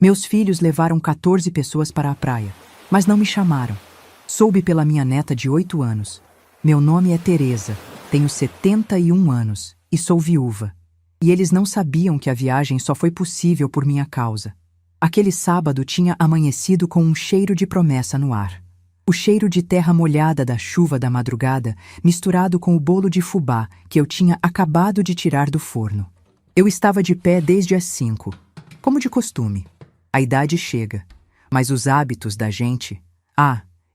Meus filhos levaram 14 pessoas para a praia, mas não me chamaram. Soube pela minha neta de 8 anos. Meu nome é Teresa, tenho 71 anos e sou viúva. E eles não sabiam que a viagem só foi possível por minha causa. Aquele sábado tinha amanhecido com um cheiro de promessa no ar. O cheiro de terra molhada da chuva da madrugada, misturado com o bolo de fubá que eu tinha acabado de tirar do forno. Eu estava de pé desde as 5, como de costume. A idade chega, mas os hábitos da gente,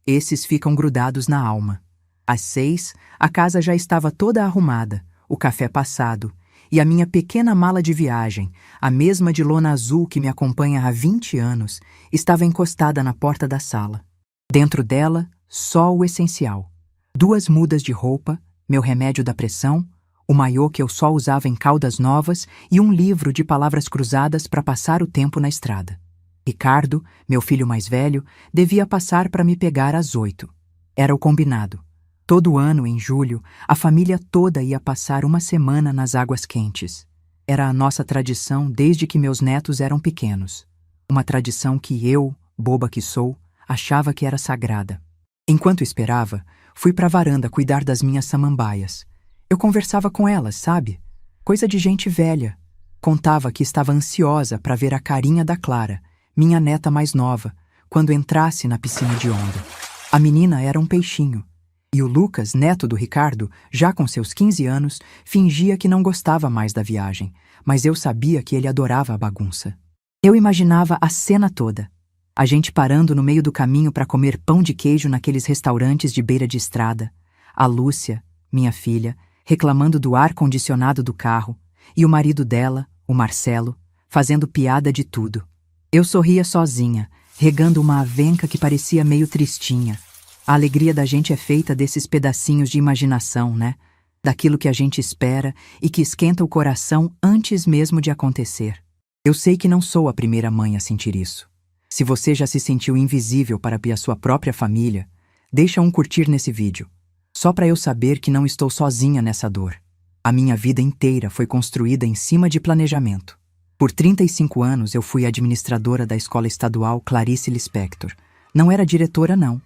esses ficam grudados na alma. Às 6, a casa já estava toda arrumada, o café passado, e a minha pequena mala de viagem, a mesma de lona azul que me acompanha há 20 anos, estava encostada na porta da sala. Dentro dela, só o essencial. 2 mudas de roupa, meu remédio da pressão, o maiô que eu só usava em Caldas Novas e um livro de palavras cruzadas para passar o tempo na estrada. Ricardo, meu filho mais velho, devia passar para me pegar às 8. Era o combinado. Todo ano, em julho, a família toda ia passar uma semana nas águas quentes. Era a nossa tradição desde que meus netos eram pequenos. Uma tradição que eu, boba que sou, achava que era sagrada. Enquanto esperava, fui para a varanda cuidar das minhas samambaias. Eu conversava com elas, sabe? Coisa de gente velha. Contava que estava ansiosa para ver a carinha da Clara, minha neta mais nova, quando entrasse na piscina de onda. A menina era um peixinho. E o Lucas, neto do Ricardo, já com seus 15 anos, fingia que não gostava mais da viagem, mas eu sabia que ele adorava a bagunça. Eu imaginava a cena toda. A gente parando no meio do caminho para comer pão de queijo naqueles restaurantes de beira de estrada. A Lúcia, minha filha, reclamando do ar-condicionado do carro, e o marido dela, o Marcelo, fazendo piada de tudo. Eu sorria sozinha, regando uma avenca que parecia meio tristinha. A alegria da gente é feita desses pedacinhos de imaginação, né? Daquilo que a gente espera e que esquenta o coração antes mesmo de acontecer. Eu sei que não sou a primeira mãe a sentir isso. Se você já se sentiu invisível para a sua própria família, deixa um curtir nesse vídeo. Só para eu saber que não estou sozinha nessa dor. A minha vida inteira foi construída em cima de planejamento. Por 35 anos eu fui administradora da escola estadual Clarice Lispector. Não era diretora, não.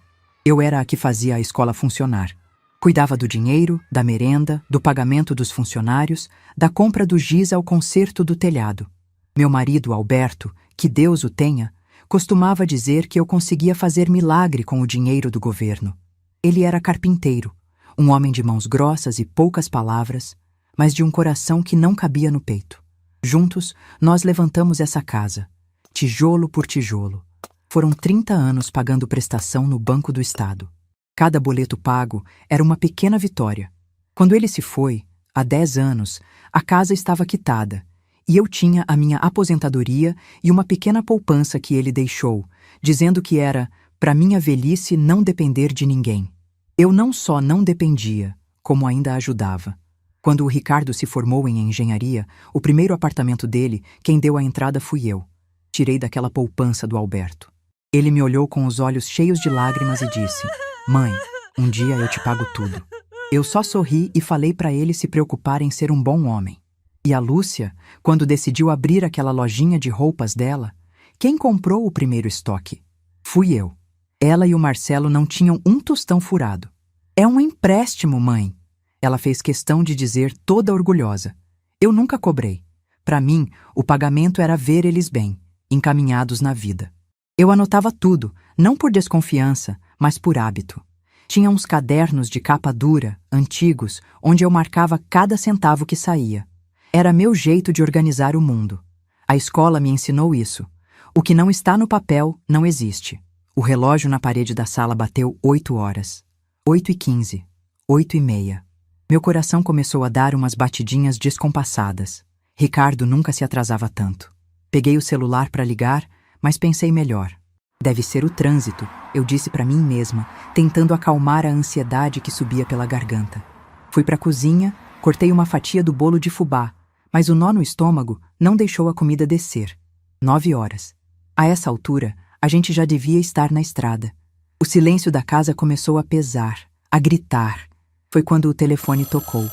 Eu era a que fazia a escola funcionar. Cuidava do dinheiro, da merenda, do pagamento dos funcionários, da compra do giz ao conserto do telhado. Meu marido, Alberto, que Deus o tenha, costumava dizer que eu conseguia fazer milagre com o dinheiro do governo. Ele era carpinteiro, um homem de mãos grossas e poucas palavras, mas de um coração que não cabia no peito. Juntos, nós levantamos essa casa, tijolo por tijolo. Foram 30 anos pagando prestação no Banco do Estado. Cada boleto pago era uma pequena vitória. Quando ele se foi, há 10 anos, a casa estava quitada, e eu tinha a minha aposentadoria e uma pequena poupança que ele deixou, dizendo que era para minha velhice não depender de ninguém. Eu não só não dependia, como ainda ajudava. Quando o Ricardo se formou em engenharia, o primeiro apartamento dele, quem deu a entrada fui eu. Tirei daquela poupança do Alberto. Ele me olhou com os olhos cheios de lágrimas e disse: "Mãe, um dia eu te pago tudo." Eu só sorri e falei para ele se preocupar em ser um bom homem. E a Lúcia, quando decidiu abrir aquela lojinha de roupas dela, quem comprou o primeiro estoque? Fui eu. Ela e o Marcelo não tinham um tostão furado. "É um empréstimo, mãe." Ela fez questão de dizer toda orgulhosa. Eu nunca cobrei. Para mim, o pagamento era ver eles bem, encaminhados na vida. Eu anotava tudo, não por desconfiança, mas por hábito. Tinha uns cadernos de capa dura, antigos, onde eu marcava cada centavo que saía. Era meu jeito de organizar o mundo. A escola me ensinou isso. O que não está no papel não existe. O relógio na parede da sala bateu 8 horas. 8h15. 8h30. Meu coração começou a dar umas batidinhas descompassadas. Ricardo nunca se atrasava tanto. Peguei o celular para ligar, mas pensei melhor. Deve ser o trânsito, eu disse para mim mesma, tentando acalmar a ansiedade que subia pela garganta. Fui para a cozinha, cortei uma fatia do bolo de fubá, mas o nó no estômago não deixou a comida descer. 9 horas. A essa altura, a gente já devia estar na estrada. O silêncio da casa começou a pesar, a gritar. Foi quando o telefone tocou.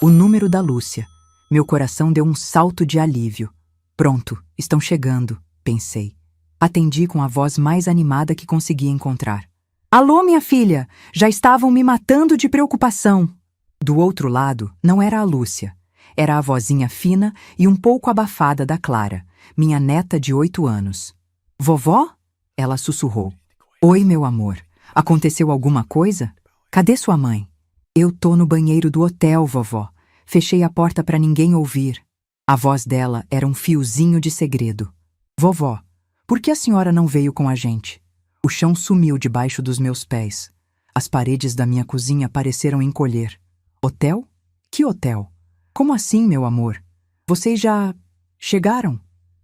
O número da Lúcia. Meu coração deu um salto de alívio. Pronto, estão chegando, pensei. Atendi com a voz mais animada que consegui encontrar. Alô, minha filha! Já estavam me matando de preocupação! Do outro lado, não era a Lúcia. Era a vozinha fina e um pouco abafada da Clara, minha neta de 8 anos. Vovó? Ela sussurrou. Oi, meu amor. Aconteceu alguma coisa? Cadê sua mãe? Eu tô no banheiro do hotel, vovó. Fechei a porta para ninguém ouvir. A voz dela era um fiozinho de segredo. Vovó, por que a senhora não veio com a gente? O chão sumiu debaixo dos meus pés. As paredes da minha cozinha pareceram encolher. Hotel? Que hotel? Como assim, meu amor? Vocês já chegaram?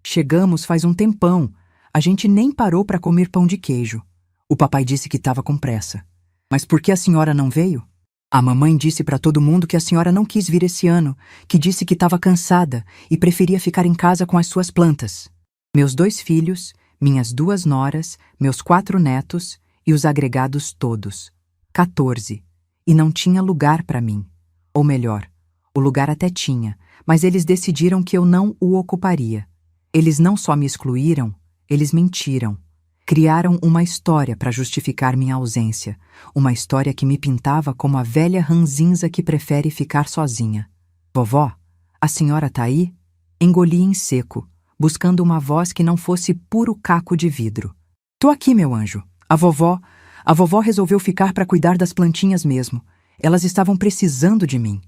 Chegamos faz um tempão. A gente nem parou para comer pão de queijo. O papai disse que estava com pressa. Mas por que a senhora não veio? A mamãe disse para todo mundo que a senhora não quis vir esse ano, que disse que estava cansada e preferia ficar em casa com as suas plantas. Meus 2 filhos, minhas 2 noras, meus 4 netos e os agregados todos. 14. E não tinha lugar para mim. Ou melhor, o lugar até tinha, mas eles decidiram que eu não o ocuparia. Eles não só me excluíram, eles mentiram. Criaram uma história para justificar minha ausência, uma história que me pintava como a velha ranzinza que prefere ficar sozinha. Vovó, a senhora tá aí? Engoli em seco, buscando uma voz que não fosse puro caco de vidro. Tô aqui, meu anjo. A vovó resolveu ficar para cuidar das plantinhas mesmo. Elas estavam precisando de mim.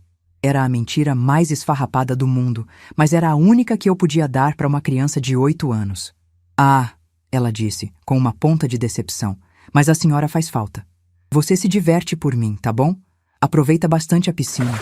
Era a mentira mais esfarrapada do mundo, mas era a única que eu podia dar para uma criança de 8 anos. Ah, ela disse, com uma ponta de decepção, mas a senhora faz falta. Você se diverte por mim, tá bom? Aproveita bastante a piscina.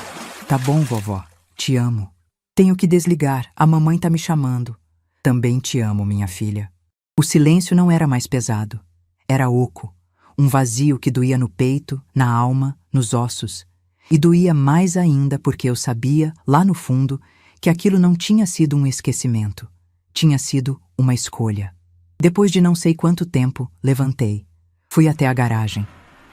Tá bom, vovó. Te amo. Tenho que desligar, a mamãe tá me chamando. Também te amo, minha filha. O silêncio não era mais pesado. Era oco. Um vazio que doía no peito, na alma, nos ossos. E doía mais ainda porque eu sabia, lá no fundo, que aquilo não tinha sido um esquecimento. Tinha sido uma escolha. Depois de não sei quanto tempo, levantei. Fui até a garagem.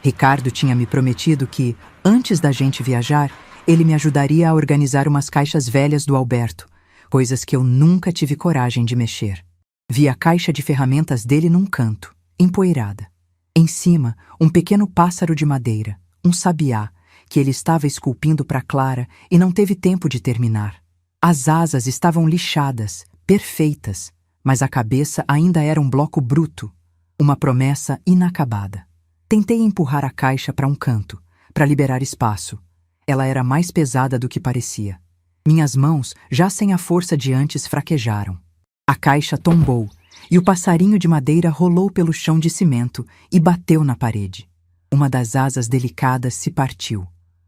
Ricardo tinha me prometido que, antes da gente viajar, ele me ajudaria a organizar umas caixas velhas do Alberto, coisas que eu nunca tive coragem de mexer. Vi a caixa de ferramentas dele num canto, empoeirada. Em cima, um pequeno pássaro de madeira, um sabiá, que ele estava esculpindo para Clara e não teve tempo de terminar. As asas estavam lixadas, perfeitas, mas a cabeça ainda era um bloco bruto, uma promessa inacabada. Tentei empurrar a caixa para um canto, para liberar espaço. Ela era mais pesada do que parecia. Minhas mãos, já sem a força de antes, fraquejaram. A caixa tombou, e o passarinho de madeira rolou pelo chão de cimento e bateu na parede. Uma das asas delicadas se partiu.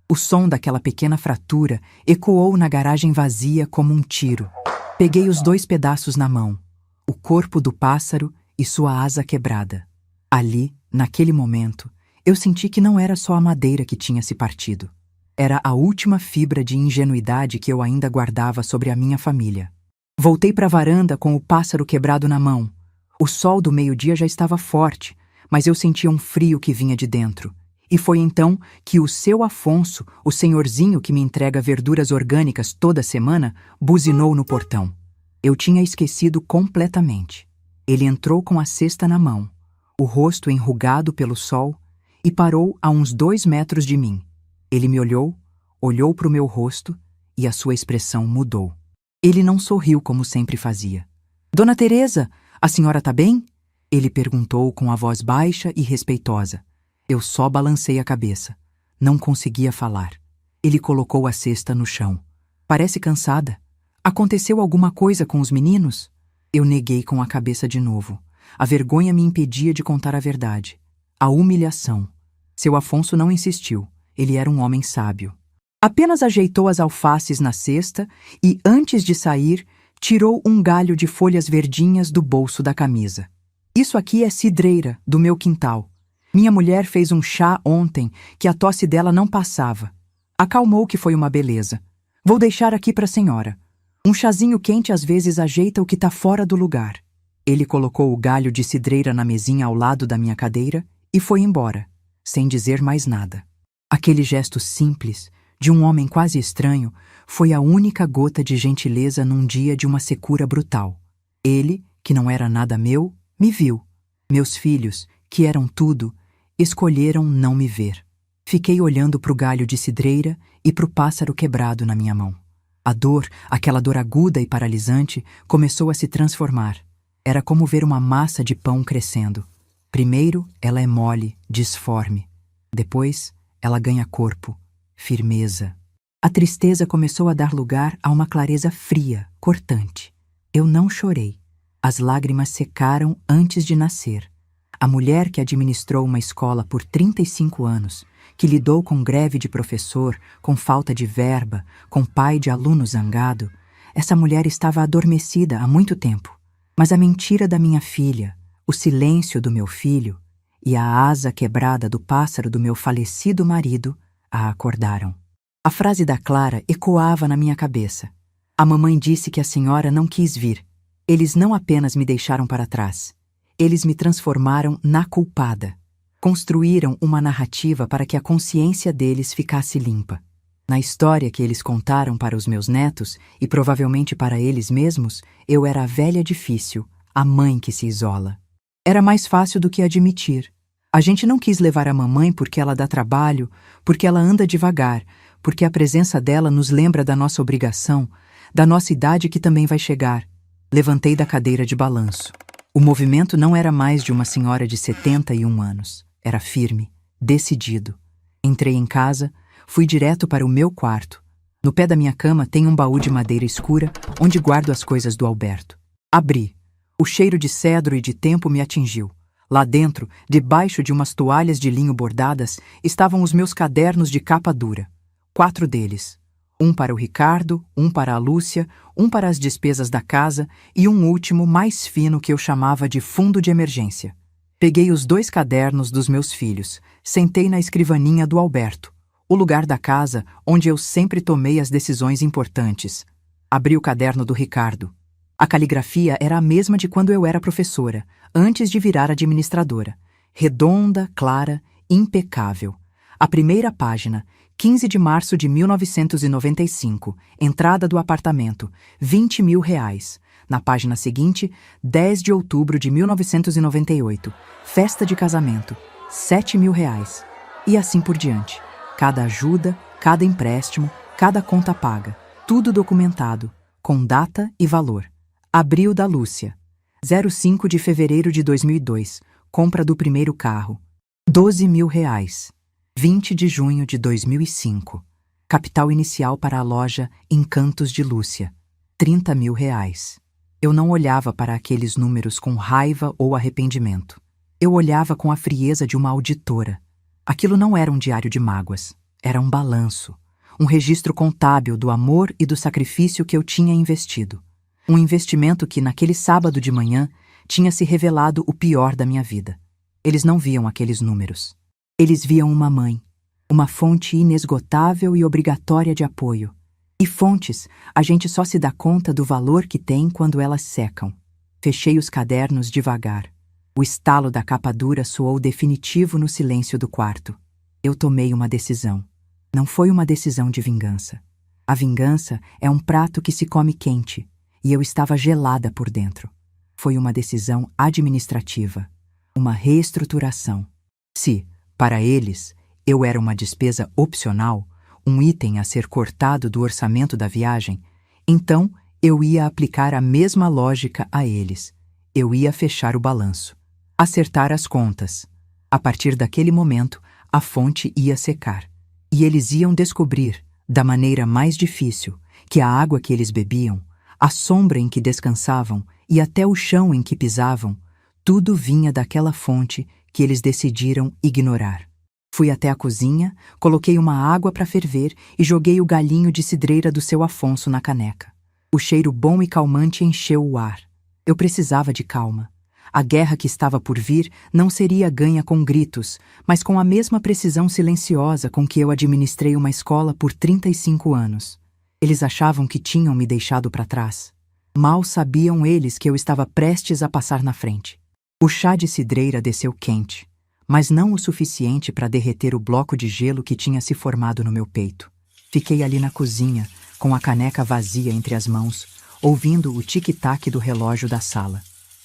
O som daquela pequena fratura ecoou na garagem vazia como um tiro. Peguei os 2 pedaços na mão, o corpo do pássaro e sua asa quebrada. Ali, naquele momento, eu senti que não era só a madeira que tinha se partido. Era a última fibra de ingenuidade que eu ainda guardava sobre a minha família. Voltei para a varanda com o pássaro quebrado na mão. O sol do meio-dia já estava forte, mas eu sentia um frio que vinha de dentro. E foi então que o seu Afonso, o senhorzinho que me entrega verduras orgânicas toda semana, buzinou no portão. Eu tinha esquecido completamente. Ele entrou com a cesta na mão, o rosto enrugado pelo sol, e parou a uns 2 metros de mim. Ele me olhou para o meu rosto e a sua expressão mudou. Ele não sorriu como sempre fazia. Dona Teresa, a senhora tá bem? Ele perguntou com a voz baixa e respeitosa. Eu só balancei a cabeça. Não conseguia falar. Ele colocou a cesta no chão. Parece cansada. Aconteceu alguma coisa com os meninos? Eu neguei com a cabeça de novo. A vergonha me impedia de contar a verdade. A humilhação. Seu Afonso não insistiu. Ele era um homem sábio. Apenas ajeitou as alfaces na cesta e, antes de sair, tirou um galho de folhas verdinhas do bolso da camisa. Isso aqui é cidreira, do meu quintal. Minha mulher fez um chá ontem que a tosse dela não passava. Acalmou que foi uma beleza. Vou deixar aqui para a senhora. Um chazinho quente às vezes ajeita o que está fora do lugar. Ele colocou o galho de cidreira na mesinha ao lado da minha cadeira e foi embora, sem dizer mais nada. Aquele gesto simples, de um homem quase estranho, foi a única gota de gentileza num dia de uma secura brutal. Ele, que não era nada meu, Me viu. Meus filhos, que eram tudo, escolheram não me ver. Fiquei olhando para o galho de cidreira e para o pássaro quebrado na minha mão. A dor, aquela dor aguda e paralisante, começou a se transformar. Era como ver uma massa de pão crescendo. Primeiro, ela é mole, disforme. Depois, ela ganha corpo, firmeza. A tristeza começou a dar lugar a uma clareza fria, cortante. Eu não chorei. As lágrimas secaram antes de nascer. A mulher que administrou uma escola por 35 anos, que lidou com greve de professor, com falta de verba, com pai de aluno zangado, essa mulher estava adormecida há muito tempo. Mas a mentira da minha filha, o silêncio do meu filho e a asa quebrada do pássaro do meu falecido marido a acordaram. A frase da Clara ecoava na minha cabeça. A mamãe disse que a senhora não quis vir. Eles não apenas me deixaram para trás. Eles me transformaram na culpada. Construíram uma narrativa para que a consciência deles ficasse limpa. Na história que eles contaram para os meus netos, e provavelmente para eles mesmos, eu era a velha difícil, a mãe que se isola. Era mais fácil do que admitir. A gente não quis levar a mamãe porque ela dá trabalho, porque ela anda devagar, porque a presença dela nos lembra da nossa obrigação, da nossa idade que também vai chegar. Levantei da cadeira de balanço. O movimento não era mais de uma senhora de 71 anos. Era firme, decidido. Entrei em casa, fui direto para o meu quarto. No pé da minha cama tem um baú de madeira escura onde guardo as coisas do Alberto. Abri. O cheiro de cedro e de tempo me atingiu. Lá dentro, debaixo de umas toalhas de linho bordadas, estavam os meus cadernos de capa dura. 4 deles. Um para o Ricardo, um para a Lúcia, um para as despesas da casa e um último mais fino que eu chamava de fundo de emergência. Peguei os 2 cadernos dos meus filhos, sentei na escrivaninha do Alberto, o lugar da casa onde eu sempre tomei as decisões importantes. Abri o caderno do Ricardo. A caligrafia era a mesma de quando eu era professora, antes de virar administradora. Redonda, clara, impecável. A primeira página, 15 de março de 1995, entrada do apartamento, R$20.000. Na página seguinte, 10 de outubro de 1998, festa de casamento, R$7.000. E assim por diante. Cada ajuda, cada empréstimo, cada conta paga, tudo documentado, com data e valor. Abril da Lúcia. 05 de fevereiro de 2002, compra do primeiro carro, R$12.000. 20 de junho de 2005, capital inicial para a loja Encantos de Lúcia, R$30.000. Eu não olhava para aqueles números com raiva ou arrependimento. Eu olhava com a frieza de uma auditora. Aquilo não era um diário de mágoas, era um balanço, um registro contábil do amor e do sacrifício que eu tinha investido. Um investimento que, naquele sábado de manhã, tinha se revelado o pior da minha vida. Eles não viam aqueles números. Eles viam uma mãe, uma fonte inesgotável e obrigatória de apoio. E fontes, a gente só se dá conta do valor que tem quando elas secam. Fechei os cadernos devagar. O estalo da capa dura soou definitivo no silêncio do quarto. Eu tomei uma decisão. Não foi uma decisão de vingança. A vingança é um prato que se come quente, e eu estava gelada por dentro. Foi uma decisão administrativa, uma reestruturação. Se, para eles, eu era uma despesa opcional, um item a ser cortado do orçamento da viagem, então eu ia aplicar a mesma lógica a eles. Eu ia fechar o balanço, acertar as contas. A partir daquele momento, a fonte ia secar. E eles iam descobrir, da maneira mais difícil, que a água que eles bebiam, a sombra em que descansavam e até o chão em que pisavam, tudo vinha daquela fonte que eles decidiram ignorar. Fui até a cozinha, coloquei uma água para ferver e joguei o galinho de cidreira do seu Afonso na caneca. O cheiro bom e calmante encheu o ar. Eu precisava de calma. A guerra que estava por vir não seria ganha com gritos, mas com a mesma precisão silenciosa com que eu administrei uma escola por 35 anos. Eles achavam que tinham me deixado para trás. Mal sabiam eles que eu estava prestes a passar na frente. O chá de cidreira desceu quente, mas não o suficiente para derreter o bloco de gelo que tinha se formado no meu peito. Fiquei ali na cozinha, com a caneca vazia entre as mãos, ouvindo o tic-tac do relógio da sala.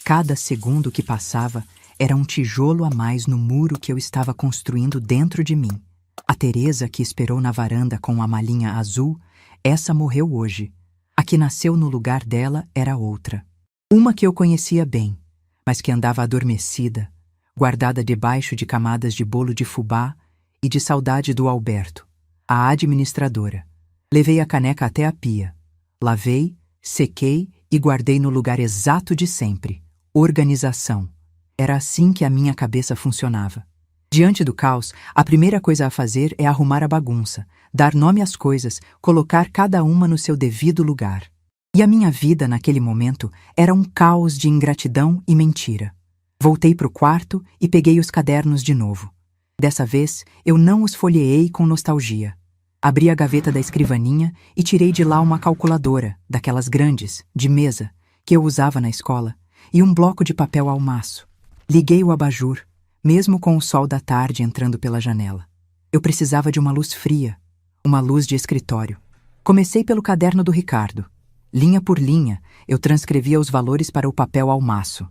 Cada segundo que passava era um tijolo a mais no muro que eu estava construindo dentro de mim. A Teresa que esperou na varanda com a malinha azul, essa morreu hoje. A que nasceu no lugar dela era outra. Uma que eu conhecia bem, mas que andava adormecida, guardada debaixo de camadas de bolo de fubá e de saudade do Alberto, a administradora. Levei a caneca até a pia. Lavei, sequei e guardei no lugar exato de sempre. Organização. Era assim que a minha cabeça funcionava. Diante do caos, a primeira coisa a fazer é arrumar a bagunça, dar nome às coisas, colocar cada uma no seu devido lugar. E a minha vida, naquele momento, era um caos de ingratidão e mentira. Voltei para o quarto e peguei os cadernos de novo. Dessa vez, eu não os folheei com nostalgia. Abri a gaveta da escrivaninha e tirei de lá uma calculadora, daquelas grandes, de mesa, que eu usava na escola, e um bloco de papel ao maço. Liguei o abajur, mesmo com o sol da tarde entrando pela janela. Eu precisava de uma luz fria, uma luz de escritório. Comecei pelo caderno do Ricardo. Linha por linha, eu transcrevia os valores para o papel ao maço.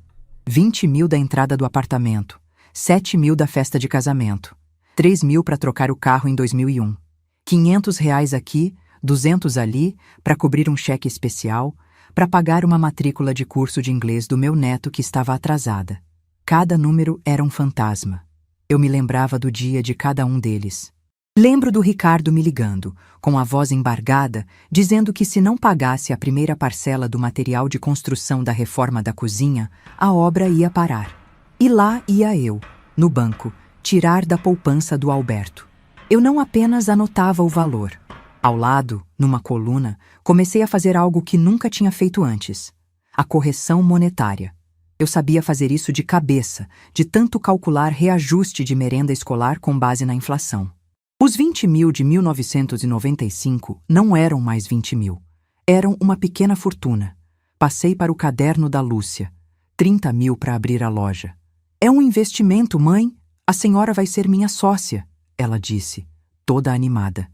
20.000 da entrada do apartamento, 7.000 da festa de casamento, 3.000 para trocar o carro em 2001, R$ 500 aqui, 200 ali, para cobrir um cheque especial, para pagar uma matrícula de curso de inglês do meu neto que estava atrasada. Cada número era um fantasma. Eu me lembrava do dia de cada um deles. Lembro do Ricardo me ligando, com a voz embargada, dizendo que se não pagasse a primeira parcela do material de construção da reforma da cozinha, a obra ia parar. E lá ia eu, no banco, tirar da poupança do Alberto. Eu não apenas anotava o valor. Ao lado, numa coluna, comecei a fazer algo que nunca tinha feito antes: a correção monetária. Eu sabia fazer isso de cabeça, de tanto calcular reajuste de merenda escolar com base na inflação. Os 20.000 de 1995 não eram mais 20.000. Eram uma pequena fortuna. Passei para o caderno da Lúcia. 30.000 para abrir a loja. É um investimento, mãe. A senhora vai ser minha sócia, ela disse, toda animada.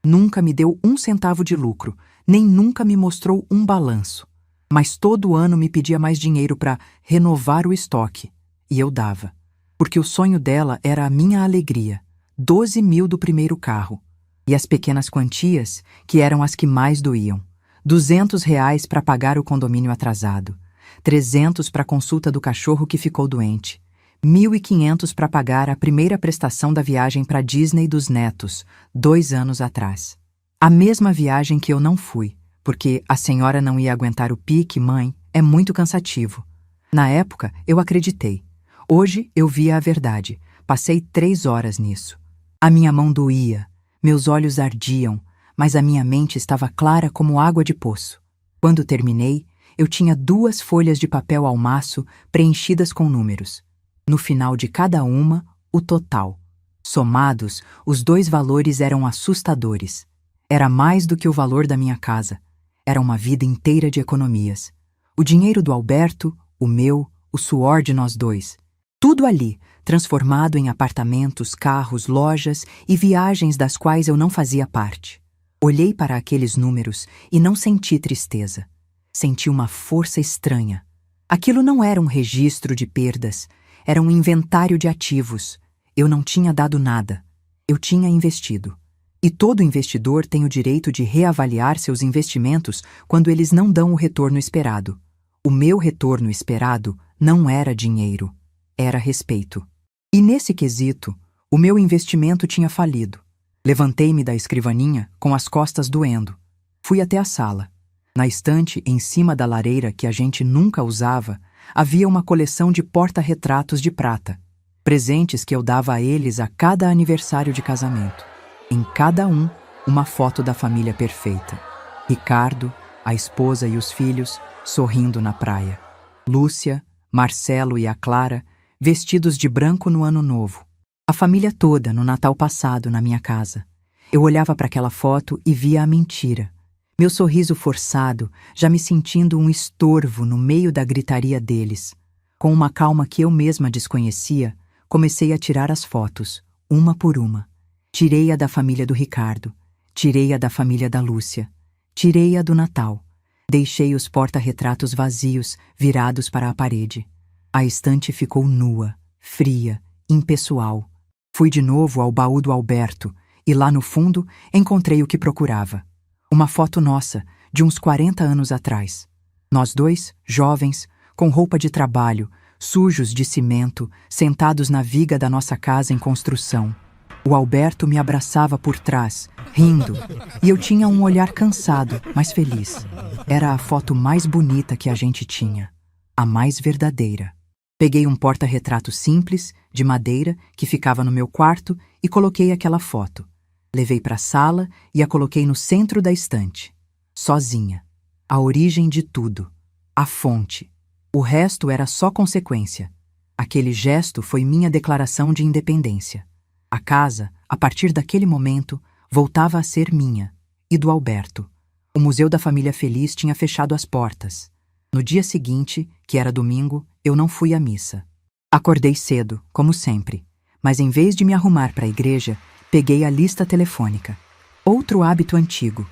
Nunca me deu 1 centavo de lucro, nem nunca me mostrou um balanço. Mas todo ano me pedia mais dinheiro para renovar o estoque. E eu dava. Porque o sonho dela era a minha alegria. 12.000 do primeiro carro. E as pequenas quantias, que eram as que mais doíam. R$ 200 para pagar o condomínio atrasado. 300 para a consulta do cachorro que ficou doente. 1.500 para pagar a primeira prestação da viagem para Disney dos netos, 2 anos atrás. A mesma viagem que eu não fui, porque a senhora não ia aguentar o pique, mãe, é muito cansativo. Na época, eu acreditei. Hoje, eu via a verdade. Passei 3 horas nisso. A minha mão doía, meus olhos ardiam, mas a minha mente estava clara como água de poço. Quando terminei, eu tinha 2 folhas de papel ao maço preenchidas com números. No final de cada uma, o total. Somados, os 2 valores eram assustadores. Era mais do que o valor da minha casa. Era uma vida inteira de economias. O dinheiro do Alberto, o meu, o suor de nós 2. Tudo ali, transformado em apartamentos, carros, lojas e viagens das quais eu não fazia parte. Olhei para aqueles números e não senti tristeza. Senti uma força estranha. Aquilo não era um registro de perdas, era um inventário de ativos. Eu não tinha dado nada. Eu tinha investido. E todo investidor tem o direito de reavaliar seus investimentos quando eles não dão o retorno esperado. O meu retorno esperado não era dinheiro, era respeito. E nesse quesito, o meu investimento tinha falido. Levantei-me da escrivaninha com as costas doendo. Fui até a sala. Na estante, em cima da lareira que a gente nunca usava, havia uma coleção de porta-retratos de prata. Presentes que eu dava a eles a cada aniversário de casamento. Em cada um, uma foto da família perfeita. Ricardo, a esposa e os filhos, sorrindo na praia. Lúcia, Marcelo e a Clara, vestidos de branco no Ano Novo. A família toda no Natal passado na minha casa. Eu olhava para aquela foto e via a mentira. Meu sorriso forçado, já me sentindo um estorvo no meio da gritaria deles. Com uma calma que eu mesma desconhecia, comecei a tirar as fotos, uma por uma. Tirei a da família do Ricardo, tirei a da família da Lúcia, tirei a do Natal. Deixei os porta-retratos vazios, virados para a parede. A estante ficou nua, fria, impessoal. Fui de novo ao baú do Alberto e lá no fundo encontrei o que procurava. Uma foto nossa, de uns 40 anos atrás. Nós dois, jovens, com roupa de trabalho, sujos de cimento, sentados na viga da nossa casa em construção. O Alberto me abraçava por trás, rindo, e eu tinha um olhar cansado, mas feliz. Era a foto mais bonita que a gente tinha, a mais verdadeira. Peguei um porta-retrato simples, de madeira, que ficava no meu quarto e coloquei aquela foto. Levei para a sala e a coloquei no centro da estante. Sozinha. A origem de tudo. A fonte. O resto era só consequência. Aquele gesto foi minha declaração de independência. A casa, a partir daquele momento, voltava a ser minha e do Alberto. O Museu da Família Feliz tinha fechado as portas. No dia seguinte, que era domingo, eu não fui à missa. Acordei cedo, como sempre, mas em vez de me arrumar para a igreja, peguei a lista telefônica. Outro hábito antigo.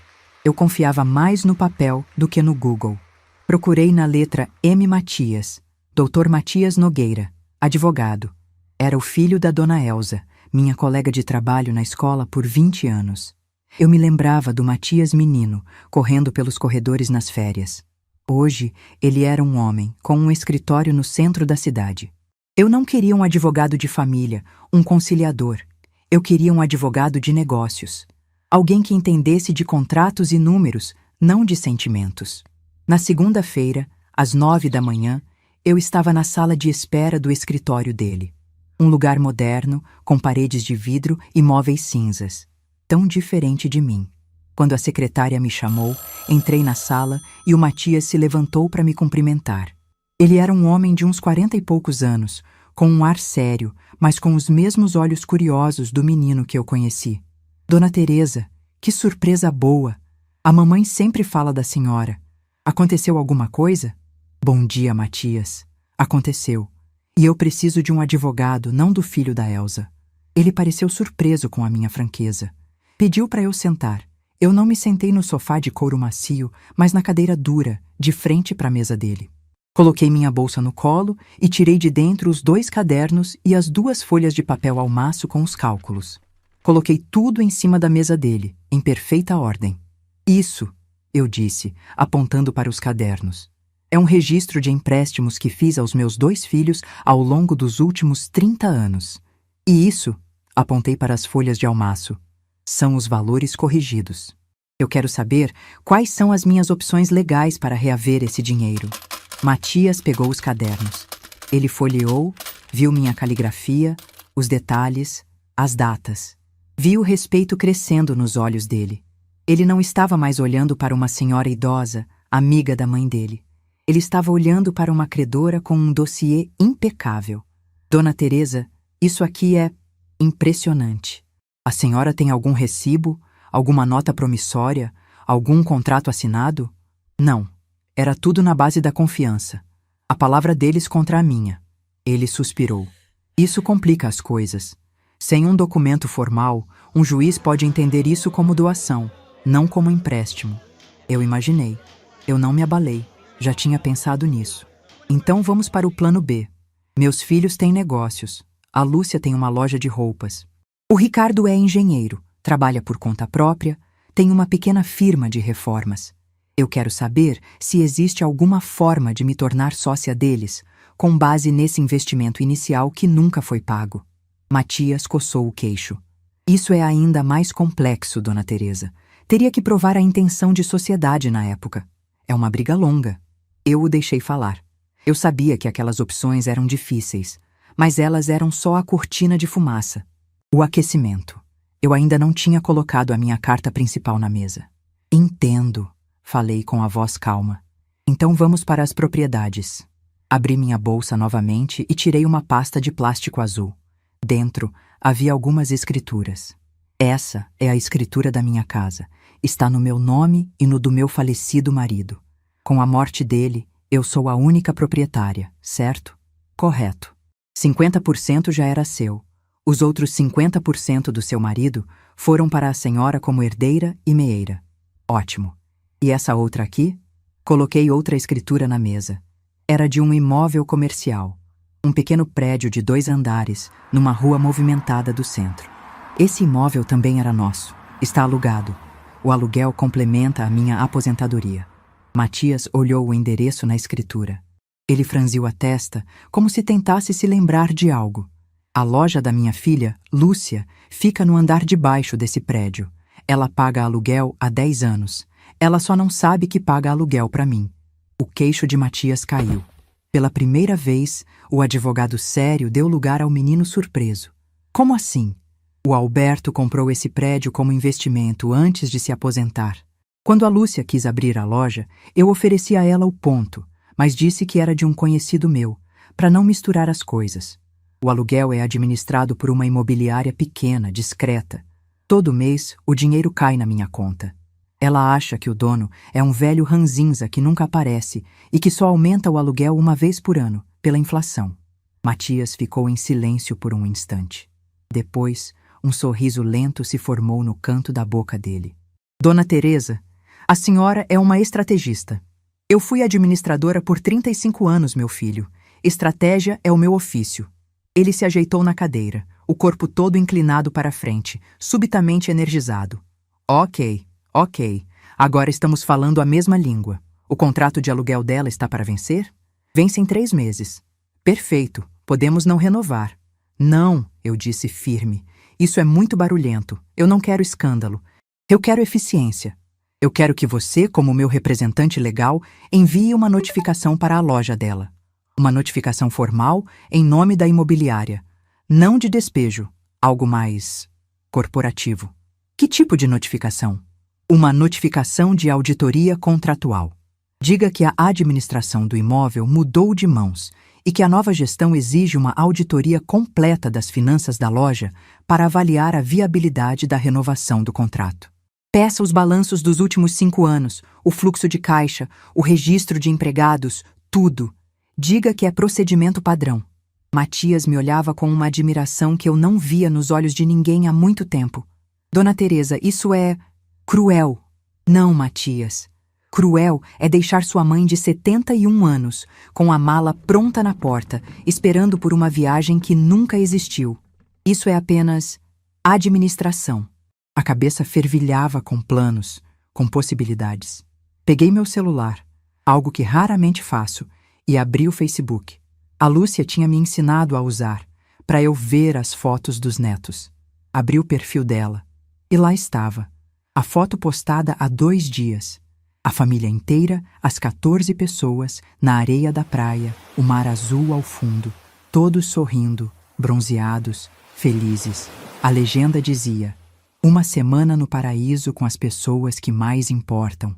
Eu confiava mais no papel do que no Google. Procurei na letra M. Matias, Dr. Matias Nogueira, advogado. Era o filho da dona Elza, minha colega de trabalho na escola por 20 anos. Eu me lembrava do Matias menino, correndo pelos corredores nas férias. Hoje, ele era um homem, com um escritório no centro da cidade. Eu não queria um advogado de família, um conciliador. Eu queria um advogado de negócios. Alguém que entendesse de contratos e números, não de sentimentos. Na segunda-feira, às 9 da manhã, eu estava na sala de espera do escritório dele. Um lugar moderno, com paredes de vidro e móveis cinzas. Tão diferente de mim. Quando a secretária me chamou, entrei na sala e o Matias se levantou para me cumprimentar. Ele era um homem de uns 40 e poucos anos, com um ar sério, mas com os mesmos olhos curiosos do menino que eu conheci. Dona Teresa, que surpresa boa! A mamãe sempre fala da senhora. Aconteceu alguma coisa? Bom dia, Matias. Aconteceu. E eu preciso de um advogado, não do filho da Elza. Ele pareceu surpreso com a minha franqueza. Pediu para eu sentar. Eu não me sentei no sofá de couro macio, mas na cadeira dura, de frente para a mesa dele. Coloquei minha bolsa no colo e tirei de dentro os 2 cadernos e as 2 folhas de papel ao maço com os cálculos. Coloquei tudo em cima da mesa dele, em perfeita ordem. Isso, eu disse, apontando para os cadernos. É um registro de empréstimos que fiz aos meus 2 filhos ao longo dos últimos 30 anos. E isso, apontei para as folhas de almaço, são os valores corrigidos. Eu quero saber quais são as minhas opções legais para reaver esse dinheiro. Matias pegou os cadernos. Ele folheou, viu minha caligrafia, os detalhes, as datas. Vi o respeito crescendo nos olhos dele. Ele não estava mais olhando para uma senhora idosa, amiga da mãe dele. Ele estava olhando para uma credora com um dossiê impecável. Dona Teresa, isso aqui é impressionante. A senhora tem algum recibo, alguma nota promissória, algum contrato assinado? Não. Era tudo na base da confiança. A palavra deles contra a minha. Ele suspirou. Isso complica as coisas. Sem um documento formal, um juiz pode entender isso como doação, não como empréstimo. Eu imaginei. Eu não me abalei. Já tinha pensado nisso. Então vamos para o plano B. Meus filhos têm negócios. A Lúcia tem uma loja de roupas. O Ricardo é engenheiro, trabalha por conta própria, tem uma pequena firma de reformas. Eu quero saber se existe alguma forma de me tornar sócia deles, com base nesse investimento inicial que nunca foi pago. Matias coçou o queixo. Isso é ainda mais complexo, Dona Teresa. Teria que provar a intenção de sociedade na época. É uma briga longa. Eu o deixei falar. Eu sabia que aquelas opções eram difíceis, mas elas eram só a cortina de fumaça. O aquecimento. Eu ainda não tinha colocado a minha carta principal na mesa. Entendo, falei com a voz calma. Então vamos para as propriedades. Abri minha bolsa novamente e tirei uma pasta de plástico azul. Dentro havia algumas escrituras. Essa é a escritura da minha casa. Está no meu nome e no do meu falecido marido. Com a morte dele, eu sou a única proprietária, certo? Correto. 50% já era seu. Os outros 50% do seu marido foram para a senhora como herdeira e meeira. Ótimo. E essa outra aqui? Coloquei outra escritura na mesa. Era de um imóvel comercial. Um pequeno prédio de 2 andares, numa rua movimentada do centro. Esse imóvel também era nosso. Está alugado. O aluguel complementa a minha aposentadoria. Matias olhou o endereço na escritura. Ele franziu a testa, como se tentasse se lembrar de algo. A loja da minha filha, Lúcia, fica no andar de baixo desse prédio. Ela paga aluguel há 10 anos. Ela só não sabe que paga aluguel para mim. O queixo de Matias caiu. Pela primeira vez, o advogado sério deu lugar ao menino surpreso. Como assim? O Alberto comprou esse prédio como investimento antes de se aposentar. Quando a Lúcia quis abrir a loja, eu ofereci a ela o ponto, mas disse que era de um conhecido meu, para não misturar as coisas. O aluguel é administrado por uma imobiliária pequena, discreta. Todo mês, o dinheiro cai na minha conta. Ela acha que o dono é um velho ranzinza que nunca aparece e que só aumenta o aluguel uma vez por ano, pela inflação. Matias ficou em silêncio por um instante. Depois, um sorriso lento se formou no canto da boca dele. Dona Teresa, a senhora é uma estrategista. Eu fui administradora por 35 anos, meu filho. Estratégia é o meu ofício. Ele se ajeitou na cadeira, o corpo todo inclinado para a frente, subitamente energizado. Ok. Agora estamos falando a mesma língua. O contrato de aluguel dela está para vencer? Vence em 3 meses. Perfeito. Podemos não renovar. Não, eu disse firme. Isso é muito barulhento. Eu não quero escândalo. Eu quero eficiência. Eu quero que você, como meu representante legal, envie uma notificação para a loja dela. Uma notificação formal em nome da imobiliária. Não de despejo. Algo mais corporativo. Que tipo de notificação? Uma notificação de auditoria contratual. Diga que a administração do imóvel mudou de mãos e que a nova gestão exige uma auditoria completa das finanças da loja para avaliar a viabilidade da renovação do contrato. Peça os balanços dos últimos 5 anos, o fluxo de caixa, o registro de empregados, tudo. Diga que é procedimento padrão. Matias me olhava com uma admiração que eu não via nos olhos de ninguém há muito tempo. Dona Teresa, isso é cruel. Não, Matias. Cruel é deixar sua mãe de 71 anos, com a mala pronta na porta, esperando por uma viagem que nunca existiu. Isso é apenas administração. A cabeça fervilhava com planos, com possibilidades. Peguei meu celular, algo que raramente faço, e abri o Facebook. A Lúcia tinha me ensinado a usar, para eu ver as fotos dos netos. Abri o perfil dela, e lá estava. A foto postada há 2 dias. A família inteira, as 14 pessoas, na areia da praia, o mar azul ao fundo, todos sorrindo, bronzeados, felizes. A legenda dizia: uma semana no paraíso com as pessoas que mais importam.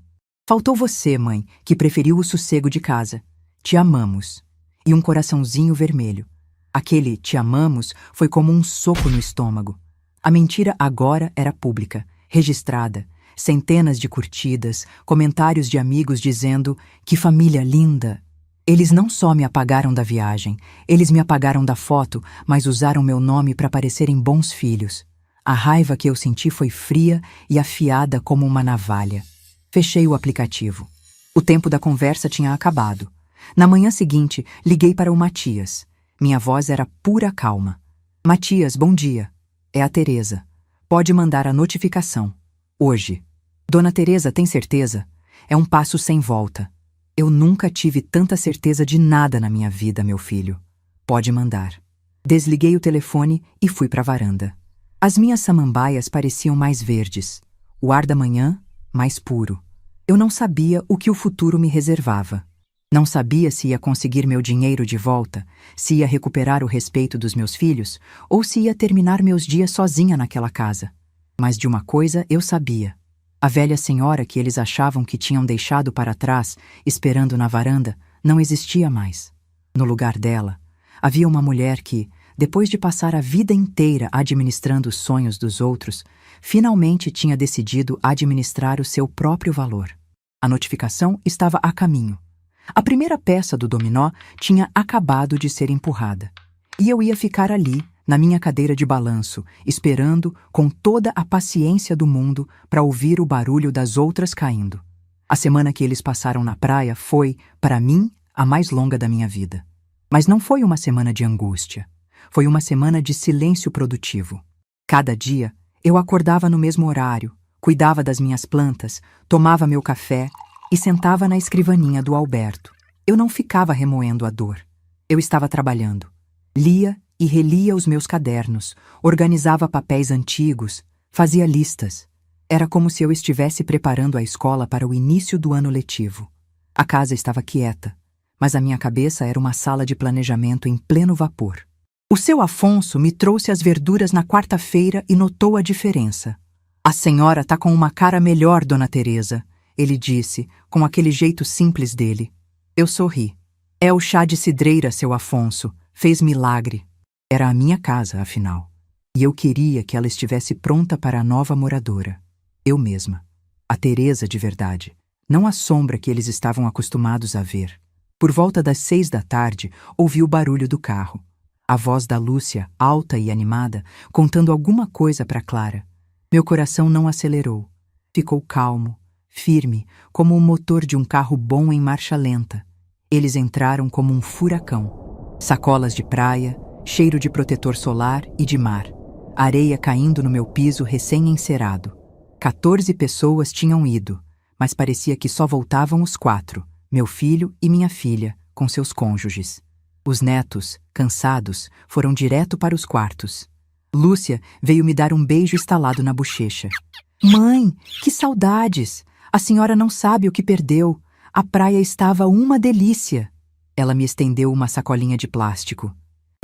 Faltou você, mãe, que preferiu o sossego de casa. Te amamos. E um coraçãozinho vermelho. Aquele te amamos foi como um soco no estômago. A mentira agora era pública, registrada. Centenas de curtidas, comentários de amigos dizendo: que família linda! Eles não só me apagaram da viagem, eles me apagaram da foto, mas usaram meu nome para parecerem bons filhos. A raiva que eu senti foi fria e afiada como uma navalha. Fechei o aplicativo. O tempo da conversa tinha acabado. Na manhã seguinte, liguei para o Matias. Minha voz era pura calma. Matias, bom dia. É a Teresa. Pode mandar a notificação. Hoje. Dona Teresa, tem certeza? É um passo sem volta. Eu nunca tive tanta certeza de nada na minha vida, meu filho. Pode mandar. Desliguei o telefone e fui para a varanda. As minhas samambaias pareciam mais verdes. O ar da manhã, mais puro. Eu não sabia o que o futuro me reservava. Não sabia se ia conseguir meu dinheiro de volta, se ia recuperar o respeito dos meus filhos ou se ia terminar meus dias sozinha naquela casa. Mas de uma coisa eu sabia. A velha senhora que eles achavam que tinham deixado para trás, esperando na varanda, não existia mais. No lugar dela, havia uma mulher que, depois de passar a vida inteira administrando os sonhos dos outros, finalmente tinha decidido administrar o seu próprio valor. A notificação estava a caminho. A primeira peça do dominó tinha acabado de ser empurrada. E eu ia ficar ali, na minha cadeira de balanço, esperando com toda a paciência do mundo para ouvir o barulho das outras caindo. A semana que eles passaram na praia foi, para mim, a mais longa da minha vida. Mas não foi uma semana de angústia. Foi uma semana de silêncio produtivo. Cada dia, eu acordava no mesmo horário, cuidava das minhas plantas, tomava meu café e sentava na escrivaninha do Alberto. Eu não ficava remoendo a dor. Eu estava trabalhando. Lia e relia os meus cadernos, organizava papéis antigos, fazia listas. Era como se eu estivesse preparando a escola para o início do ano letivo. A casa estava quieta, mas a minha cabeça era uma sala de planejamento em pleno vapor. O seu Afonso me trouxe as verduras na quarta-feira e notou a diferença. "A senhora tá com uma cara melhor, dona Teresa", ele disse, com aquele jeito simples dele. Eu sorri. "É o chá de cidreira, seu Afonso. Fez milagre." Era a minha casa, afinal. E eu queria que ela estivesse pronta para a nova moradora. Eu mesma. A Teresa de verdade. Não a sombra que eles estavam acostumados a ver. Por volta das 6 da tarde, ouvi o barulho do carro. A voz da Lúcia, alta e animada, contando alguma coisa para Clara. Meu coração não acelerou. Ficou calmo, firme, como o motor de um carro bom em marcha lenta. Eles entraram como um furacão. Sacolas de praia, cheiro de protetor solar e de mar. Areia caindo no meu piso recém-encerado. 14 pessoas tinham ido, mas parecia que só voltavam os 4, meu filho e minha filha, com seus cônjuges. Os netos, cansados, foram direto para os quartos. Lúcia veio me dar um beijo estalado na bochecha. "Mãe, que saudades! A senhora não sabe o que perdeu. A praia estava uma delícia." Ela me estendeu uma sacolinha de plástico.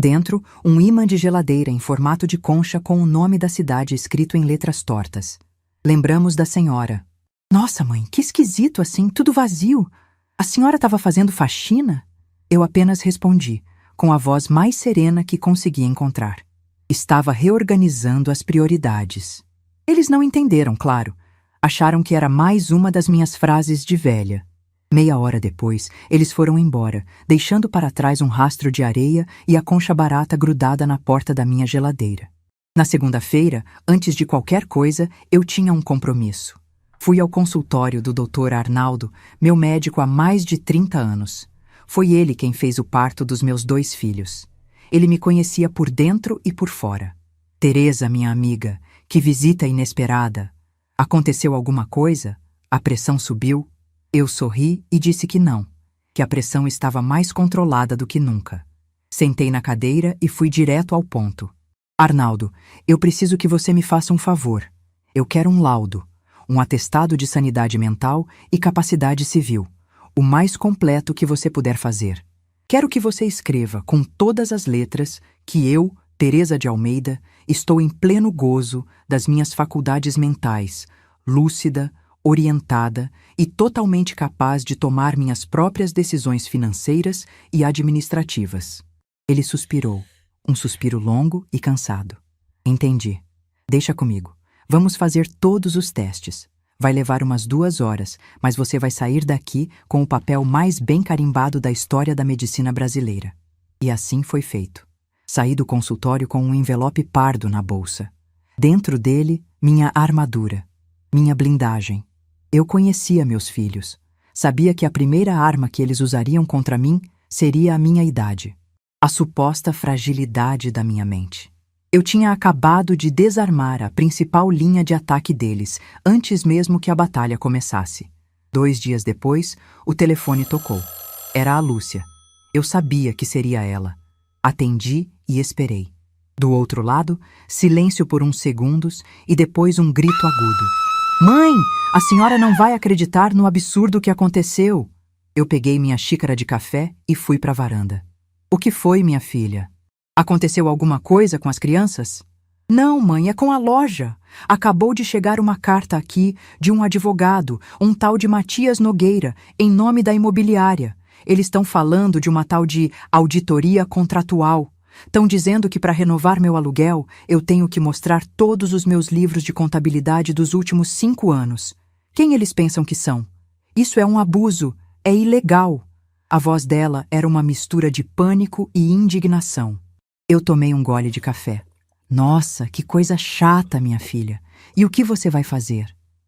Dentro, um ímã de geladeira em formato de concha com o nome da cidade escrito em letras tortas. Lembramos da senhora. "Nossa, mãe, que esquisito assim, tudo vazio. A senhora estava fazendo faxina?" Eu apenas respondi, com a voz mais serena que consegui encontrar. Estava reorganizando as prioridades. Eles não entenderam, claro. Acharam que era mais uma das minhas frases de velha. Meia hora depois, eles foram embora, deixando para trás um rastro de areia e a concha barata grudada na porta da minha geladeira. Na segunda-feira, antes de qualquer coisa, eu tinha um compromisso. Fui ao consultório do Dr. Arnaldo, meu médico há mais de 30 anos. Foi ele quem fez o parto dos meus 2 filhos. Ele me conhecia por dentro e por fora. "Teresa, minha amiga, que visita inesperada. Aconteceu alguma coisa? A pressão subiu?" Eu sorri e disse que não, que a pressão estava mais controlada do que nunca. Sentei na cadeira e fui direto ao ponto. "Arnaldo, eu preciso que você me faça um favor. Eu quero um laudo, um atestado de sanidade mental e capacidade civil, o mais completo que você puder fazer. Quero que você escreva com todas as letras que eu, Teresa de Almeida, estou em pleno gozo das minhas faculdades mentais, lúcida, orientada e totalmente capaz de tomar minhas próprias decisões financeiras e administrativas." Ele suspirou, um suspiro longo e cansado. "Entendi. Deixa comigo. Vamos fazer todos os testes. Vai levar umas 2 horas, mas você vai sair daqui com o papel mais bem carimbado da história da medicina brasileira." E assim foi feito. Saí do consultório com um envelope pardo na bolsa. Dentro dele, minha armadura, minha blindagem. Eu conhecia meus filhos. Sabia que a primeira arma que eles usariam contra mim seria a minha idade, a suposta fragilidade da minha mente. Eu tinha acabado de desarmar a principal linha de ataque deles, antes mesmo que a batalha começasse. 2 dias depois, o telefone tocou. Era a Lúcia. Eu sabia que seria ela. Atendi e esperei. Do outro lado, silêncio por uns segundos e depois um grito agudo. "Mãe, a senhora não vai acreditar no absurdo que aconteceu." Eu peguei minha xícara de café e fui para a varanda. "O que foi, minha filha? Aconteceu alguma coisa com as crianças?" "Não, mãe, é com a loja. Acabou de chegar uma carta aqui de um advogado, um tal de Matias Nogueira, em nome da imobiliária. Eles estão falando de uma tal de auditoria contratual. Estão dizendo que para renovar meu aluguel, eu tenho que mostrar todos os meus livros de contabilidade dos últimos 5 anos. Quem eles pensam que são? Isso é um abuso, é ilegal." A voz dela era uma mistura de pânico e indignação. Eu tomei um gole de café. "Nossa, que coisa chata, minha filha. E o que você vai fazer?"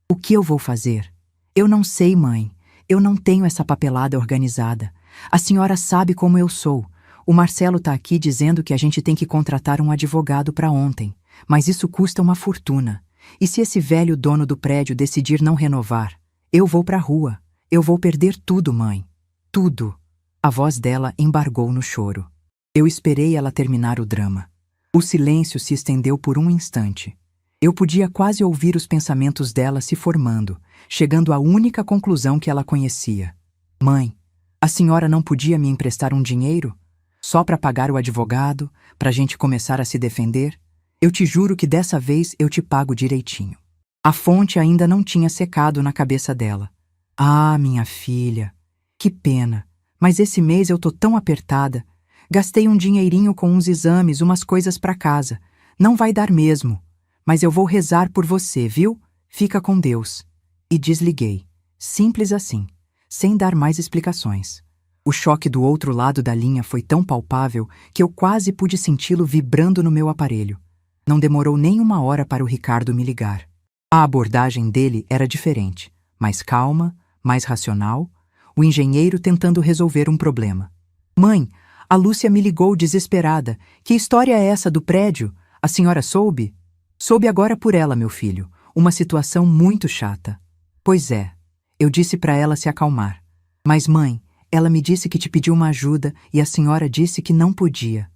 "O que eu vou fazer?" "Eu não sei, mãe. Eu não tenho essa papelada organizada. A senhora sabe como eu sou. O Marcelo tá aqui dizendo que a gente tem que contratar um advogado para ontem, mas isso custa uma fortuna. E se esse velho dono do prédio decidir não renovar? Eu vou pra rua. Eu vou perder tudo, mãe. Tudo. A voz dela embargou no choro. Eu esperei ela terminar o drama. O silêncio se estendeu por um instante. Eu podia quase ouvir os pensamentos dela se formando, chegando à única conclusão que ela conhecia. Mãe, a senhora não podia me emprestar um dinheiro? Só para pagar o advogado, pra gente começar a se defender? Eu te juro que dessa vez eu te pago direitinho. A fonte ainda não tinha secado na cabeça dela. Ah, minha filha, que pena, mas esse mês eu tô tão apertada. Gastei um dinheirinho com uns exames, umas coisas para casa. Não vai dar mesmo. Mas eu vou rezar por você, viu? Fica com Deus. E desliguei. Simples assim, sem dar mais explicações. O choque do outro lado da linha foi tão palpável que eu quase pude senti-lo vibrando no meu aparelho. Não demorou nem uma hora para o Ricardo me ligar. A abordagem dele era diferente, mais calma, mais racional, o engenheiro tentando resolver um problema. Mãe, a Lúcia me ligou desesperada. Que história é essa do prédio? A senhora soube? Soube agora por ela, meu filho. Uma situação muito chata. Pois é. Eu disse para ela se acalmar. Mas, mãe, ela me disse que te pediu uma ajuda e a senhora disse que não podia.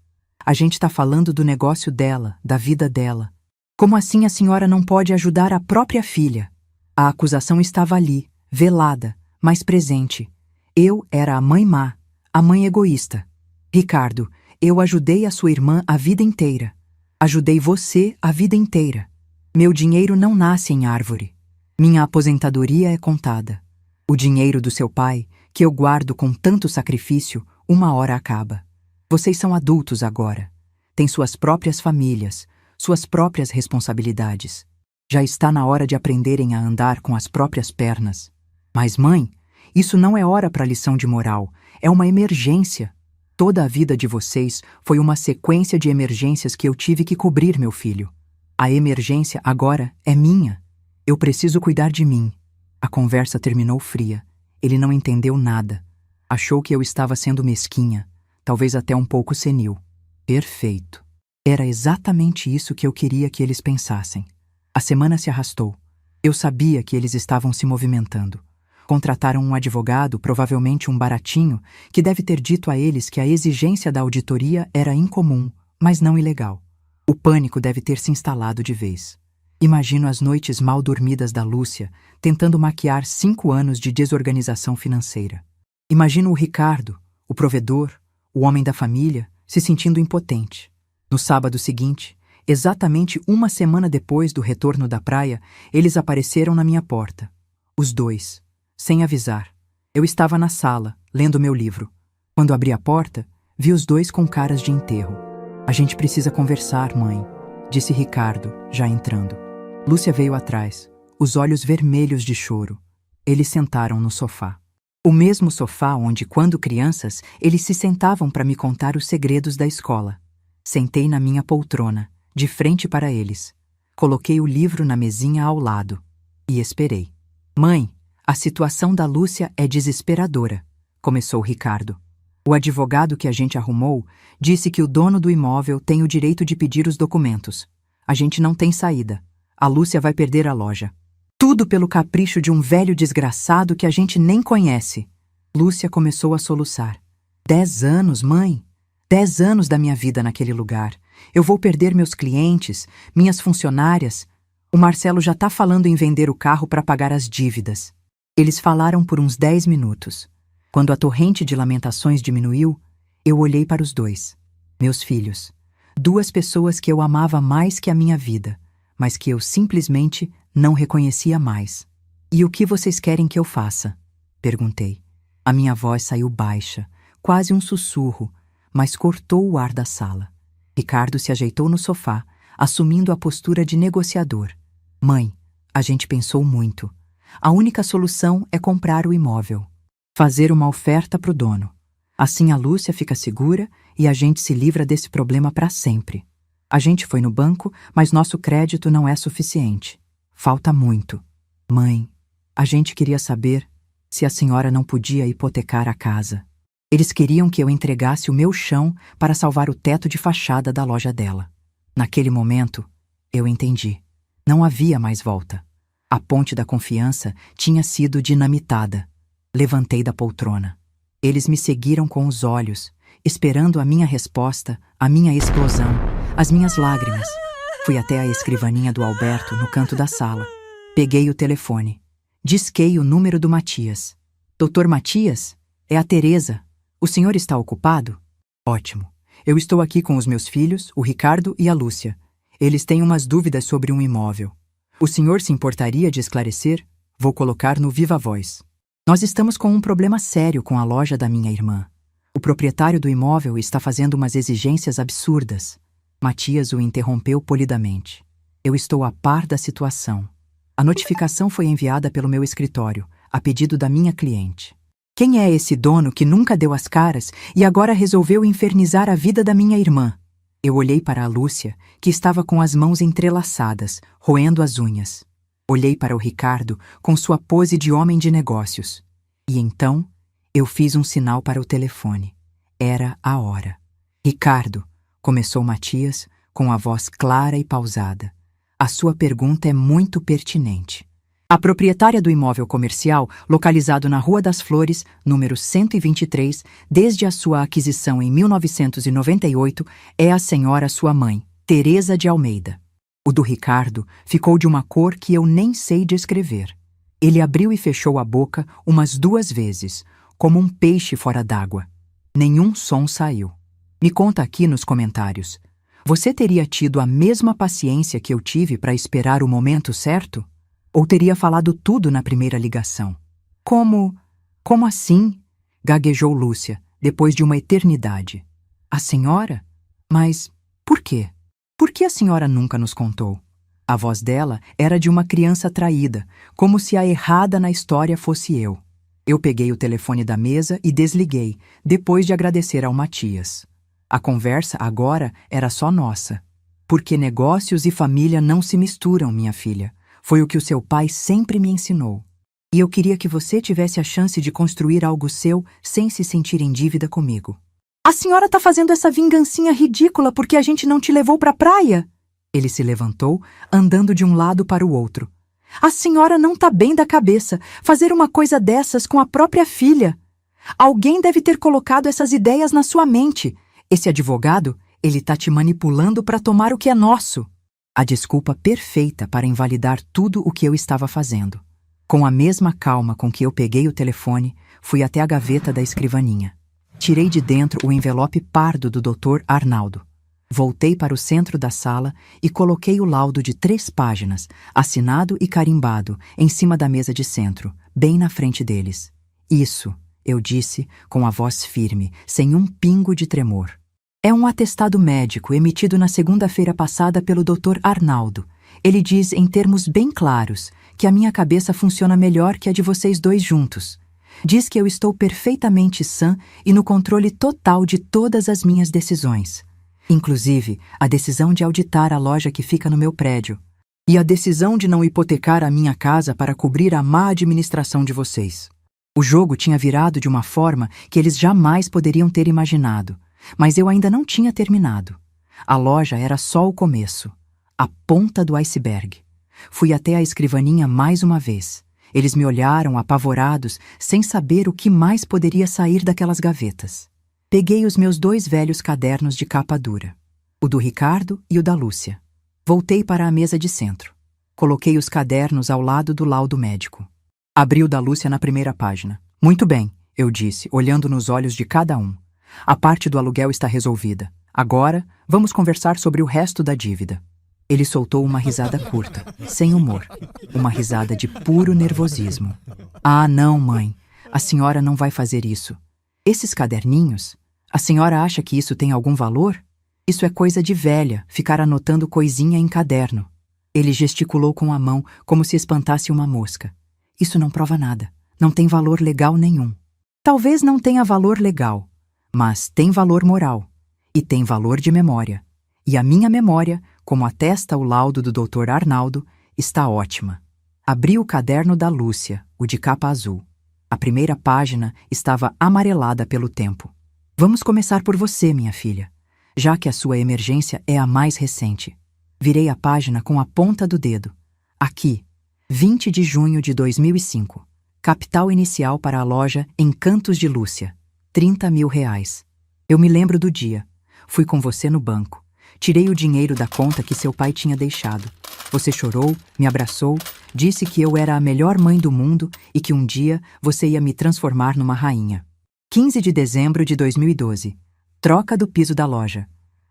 A gente tá falando do negócio dela, da vida dela. Como assim a senhora não pode ajudar a própria filha? A acusação estava ali, velada, mas presente. Eu era a mãe má, a mãe egoísta. Ricardo, eu ajudei a sua irmã a vida inteira. Ajudei você a vida inteira. Meu dinheiro não nasce em árvore. Minha aposentadoria é contada. O dinheiro do seu pai, que eu guardo com tanto sacrifício, uma hora acaba. Vocês são adultos agora. Têm suas próprias famílias, suas próprias responsabilidades. Já está na hora de aprenderem a andar com as próprias pernas. Mas, mãe, isso não é hora para lição de moral. É uma emergência. Toda a vida de vocês foi uma sequência de emergências que eu tive que cobrir, meu filho. A emergência agora é minha. Eu preciso cuidar de mim. A conversa terminou fria. Ele não entendeu nada. Achou que eu estava sendo mesquinha, talvez até um pouco senil. Perfeito. Era exatamente isso que eu queria que eles pensassem. A semana se arrastou. Eu sabia que eles estavam se movimentando. Contrataram um advogado, provavelmente um baratinho, que deve ter dito a eles que a exigência da auditoria era incomum, mas não ilegal. O pânico deve ter se instalado de vez. Imagino as noites mal dormidas da Lúcia, tentando maquiar 5 anos de desorganização financeira. Imagino o Ricardo, o provedor, o homem da família, se sentindo impotente. No sábado seguinte, exatamente uma semana depois do retorno da praia, eles apareceram na minha porta. Os dois. Sem avisar. Eu estava na sala, lendo meu livro. Quando abri a porta, vi os dois com caras de enterro. A gente precisa conversar, mãe, disse Ricardo, já entrando. Lúcia veio atrás, os olhos vermelhos de choro. Eles sentaram no sofá. O mesmo sofá onde, quando crianças, eles se sentavam para me contar os segredos da escola. Sentei na minha poltrona, de frente para eles. Coloquei o livro na mesinha ao lado. E esperei. Mãe, a situação da Lúcia é desesperadora, começou Ricardo. O advogado que a gente arrumou disse que o dono do imóvel tem o direito de pedir os documentos. A gente não tem saída. A Lúcia vai perder a loja. Tudo pelo capricho de um velho desgraçado que a gente nem conhece. Lúcia começou a soluçar. 10 anos, mãe. 10 anos da minha vida naquele lugar. Eu vou perder meus clientes, minhas funcionárias. O Marcelo já tá falando em vender o carro para pagar as dívidas. Eles falaram por uns 10 minutos. Quando a torrente de lamentações diminuiu, eu olhei para os dois. Meus filhos. 2 pessoas que eu amava mais que a minha vida, mas que eu simplesmente não reconhecia mais. E o que vocês querem que eu faça? Perguntei. A minha voz saiu baixa, quase um sussurro, mas cortou o ar da sala. Ricardo se ajeitou no sofá, assumindo a postura de negociador. Mãe, a gente pensou muito. A única solução é comprar o imóvel. Fazer uma oferta para o dono. Assim a Lúcia fica segura e a gente se livra desse problema para sempre. A gente foi no banco, mas nosso crédito não é suficiente. Falta muito. Mãe, a gente queria saber se a senhora não podia hipotecar a casa. Eles queriam que eu entregasse o meu chão para salvar o teto de fachada da loja dela. Naquele momento, eu entendi. Não havia mais volta. A ponte da confiança tinha sido dinamitada. Levantei da poltrona. Eles me seguiram com os olhos, esperando a minha resposta, a minha explosão, as minhas lágrimas. Fui até a escrivaninha do Alberto no canto da sala. Peguei o telefone. Disquei o número do Matias. Doutor Matias? É a Teresa. O senhor está ocupado? Ótimo. Eu estou aqui com os meus filhos, o Ricardo e a Lúcia. Eles têm umas dúvidas sobre um imóvel. O senhor se importaria de esclarecer? Vou colocar no Viva Voz. Nós estamos com um problema sério com a loja da minha irmã. O proprietário do imóvel está fazendo umas exigências absurdas. Matias o interrompeu polidamente. Eu estou a par da situação. A notificação foi enviada pelo meu escritório, a pedido da minha cliente. Quem é esse dono que nunca deu as caras e agora resolveu infernizar a vida da minha irmã? Eu olhei para a Lúcia, que estava com as mãos entrelaçadas, roendo as unhas. Olhei para o Ricardo com sua pose de homem de negócios. E então, eu fiz um sinal para o telefone. Era a hora. Ricardo, começou Matias, com a voz clara e pausada. A sua pergunta é muito pertinente. A proprietária do imóvel comercial, localizado na Rua das Flores, número 123, desde a sua aquisição em 1998, é a senhora sua mãe, Teresa de Almeida. O do Ricardo ficou de uma cor que eu nem sei descrever. Ele abriu e fechou a boca umas 2 vezes, como um peixe fora d'água. Nenhum som saiu. Me conta aqui nos comentários. Você teria tido a mesma paciência que eu tive para esperar o momento certo? Ou teria falado tudo na primeira ligação? Como assim? Gaguejou Lúcia, depois de uma eternidade. A senhora? Mas por quê? Por que a senhora nunca nos contou? A voz dela era de uma criança traída, como se a errada na história fosse eu. Eu peguei o telefone da mesa e desliguei, depois de agradecer ao Matias. A conversa agora era só nossa. Porque negócios e família não se misturam, minha filha. Foi o que o seu pai sempre me ensinou. E eu queria que você tivesse a chance de construir algo seu sem se sentir em dívida comigo. A senhora tá fazendo essa vingancinha ridícula porque a gente não te levou pra praia? Ele se levantou, andando de um lado para o outro. A senhora não tá bem da cabeça, fazer uma coisa dessas com a própria filha. Alguém deve ter colocado essas ideias na sua mente. Esse advogado, ele tá te manipulando para tomar o que é nosso. A desculpa perfeita para invalidar tudo o que eu estava fazendo. Com a mesma calma com que eu peguei o telefone, fui até a gaveta da escrivaninha. Tirei de dentro o envelope pardo do Dr. Arnaldo. Voltei para o centro da sala e coloquei o laudo de 3 páginas, assinado e carimbado, em cima da mesa de centro, bem na frente deles. Isso, eu disse, com a voz firme, sem um pingo de tremor. É um atestado médico emitido na segunda-feira passada pelo Dr. Arnaldo. Ele diz, em termos bem claros, que a minha cabeça funciona melhor que a de vocês dois juntos. Diz que eu estou perfeitamente sã e no controle total de todas as minhas decisões. Inclusive, a decisão de auditar a loja que fica no meu prédio. E a decisão de não hipotecar a minha casa para cobrir a má administração de vocês. O jogo tinha virado de uma forma que eles jamais poderiam ter imaginado. Mas eu ainda não tinha terminado. A loja era só o começo, a ponta do iceberg. Fui até a escrivaninha mais uma vez. Eles me olharam apavorados, sem saber o que mais poderia sair daquelas gavetas. Peguei os meus 2 velhos cadernos de capa dura, o do Ricardo e o da Lúcia. Voltei para a mesa de centro. Coloquei os cadernos ao lado do laudo médico. Abri o da Lúcia na primeira página. Muito bem, eu disse, olhando nos olhos de cada um. A parte do aluguel está resolvida. Agora, vamos conversar sobre o resto da dívida. Ele soltou uma risada curta, sem humor. Uma risada de puro nervosismo. Ah, não, mãe. A senhora não vai fazer isso. Esses caderninhos? A senhora acha que isso tem algum valor? Isso é coisa de velha, ficar anotando coisinha em caderno. Ele gesticulou com a mão, como se espantasse uma mosca. Isso não prova nada. Não tem valor legal nenhum. Talvez não tenha valor legal. Mas tem valor moral, e tem valor de memória. E a minha memória, como atesta o laudo do Dr. Arnaldo, está ótima. Abri o caderno da Lúcia, o de capa azul. A primeira página estava amarelada pelo tempo. Vamos começar por você, minha filha, já que a sua emergência é a mais recente. Virei a página com a ponta do dedo. Aqui, 20 de junho de 2005. Capital inicial para a loja Encantos de Lúcia. R$30.000. Eu me lembro do dia. Fui com você no banco. Tirei o dinheiro da conta que seu pai tinha deixado. Você chorou, me abraçou, disse que eu era a melhor mãe do mundo e que um dia você ia me transformar numa rainha. 15 de dezembro de 2012. Troca do piso da loja.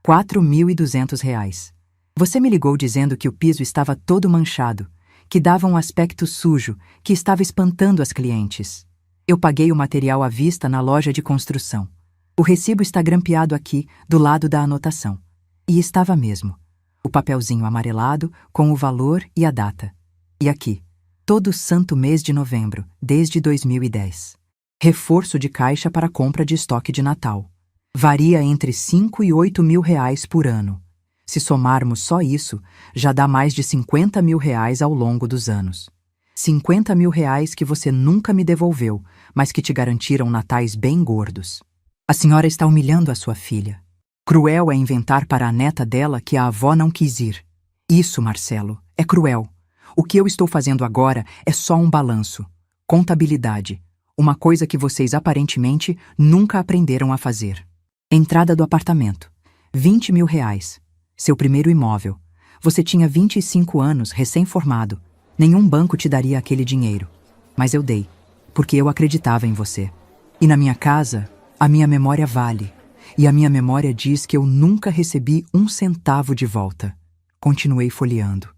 R$4.200. Você me ligou dizendo que o piso estava todo manchado, que dava um aspecto sujo, que estava espantando as clientes. Eu paguei o material à vista na loja de construção. O recibo está grampeado aqui, do lado da anotação. E estava mesmo. O papelzinho amarelado com o valor e a data. E aqui, todo santo mês de novembro, desde 2010. Reforço de caixa para compra de estoque de Natal. Varia entre R$5 e R$8.000 por ano. Se somarmos só isso, já dá mais de R$50.000 ao longo dos anos. R$50.000 que você nunca me devolveu, mas que te garantiram natais bem gordos. A senhora está humilhando a sua filha. Cruel é inventar para a neta dela que a avó não quis ir. Isso, Marcelo, é cruel. O que eu estou fazendo agora é só um balanço. Contabilidade. Uma coisa que vocês aparentemente nunca aprenderam a fazer. Entrada do apartamento. R$20.000. Seu primeiro imóvel. Você tinha 25 anos, recém-formado. Nenhum banco te daria aquele dinheiro. Mas eu dei, porque eu acreditava em você. E na minha casa, a minha memória vale. E a minha memória diz que eu nunca recebi um centavo de volta. Continuei folheando.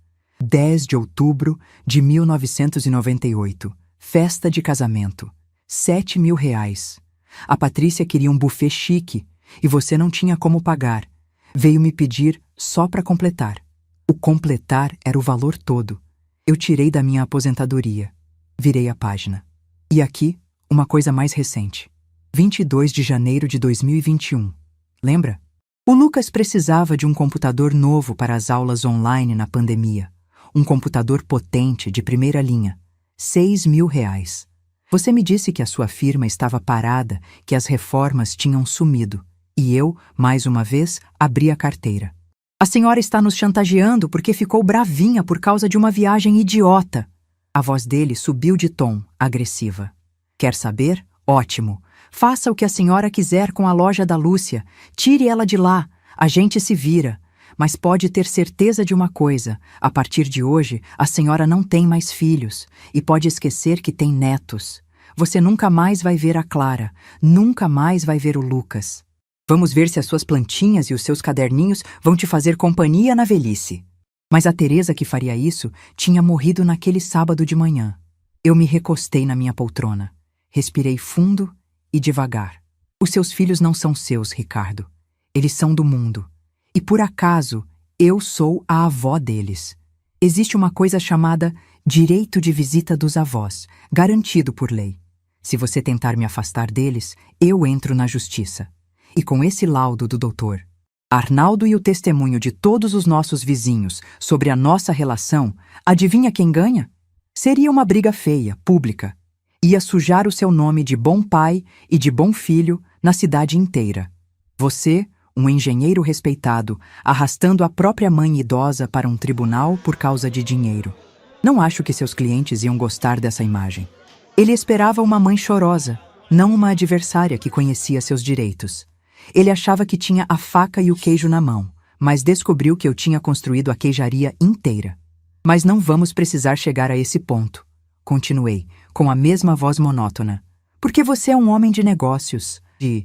10 de outubro de 1998. Festa de casamento. R$7.000. A Patrícia queria um buffet chique e você não tinha como pagar. Veio me pedir só para completar. O completar era o valor todo. Eu tirei da minha aposentadoria. Virei a página. E aqui, uma coisa mais recente. 22 de janeiro de 2021. Lembra? O Lucas precisava de um computador novo para as aulas online na pandemia. Um computador potente, de primeira linha. R$6.000. Você me disse que a sua firma estava parada, que as reformas tinham sumido. E eu, mais uma vez, abri a carteira. A senhora está nos chantageando porque ficou bravinha por causa de uma viagem idiota. A voz dele subiu de tom, agressiva. Quer saber? Ótimo. Faça o que a senhora quiser com a loja da Lúcia. Tire ela de lá. A gente se vira. Mas pode ter certeza de uma coisa. A partir de hoje, a senhora não tem mais filhos. E pode esquecer que tem netos. Você nunca mais vai ver a Clara. Nunca mais vai ver o Lucas. Vamos ver se as suas plantinhas e os seus caderninhos vão te fazer companhia na velhice. Mas a Teresa que faria isso tinha morrido naquele sábado de manhã. Eu me recostei na minha poltrona. Respirei fundo e devagar. Os seus filhos não são seus, Ricardo. Eles são do mundo. E por acaso, eu sou a avó deles. Existe uma coisa chamada direito de visita dos avós, garantido por lei. Se você tentar me afastar deles, eu entro na justiça. E com esse laudo do doutor Arnaldo e o testemunho de todos os nossos vizinhos sobre a nossa relação, adivinha quem ganha? Seria uma briga feia, pública. Ia sujar o seu nome de bom pai e de bom filho na cidade inteira. Você, um engenheiro respeitado, arrastando a própria mãe idosa para um tribunal por causa de dinheiro. Não acho que seus clientes iam gostar dessa imagem. Ele esperava uma mãe chorosa, não uma adversária que conhecia seus direitos. Ele achava que tinha a faca e o queijo na mão, mas descobriu que eu tinha construído a queijaria inteira. Mas não vamos precisar chegar a esse ponto. Continuei, com a mesma voz monótona. Porque você é um homem de negócios. E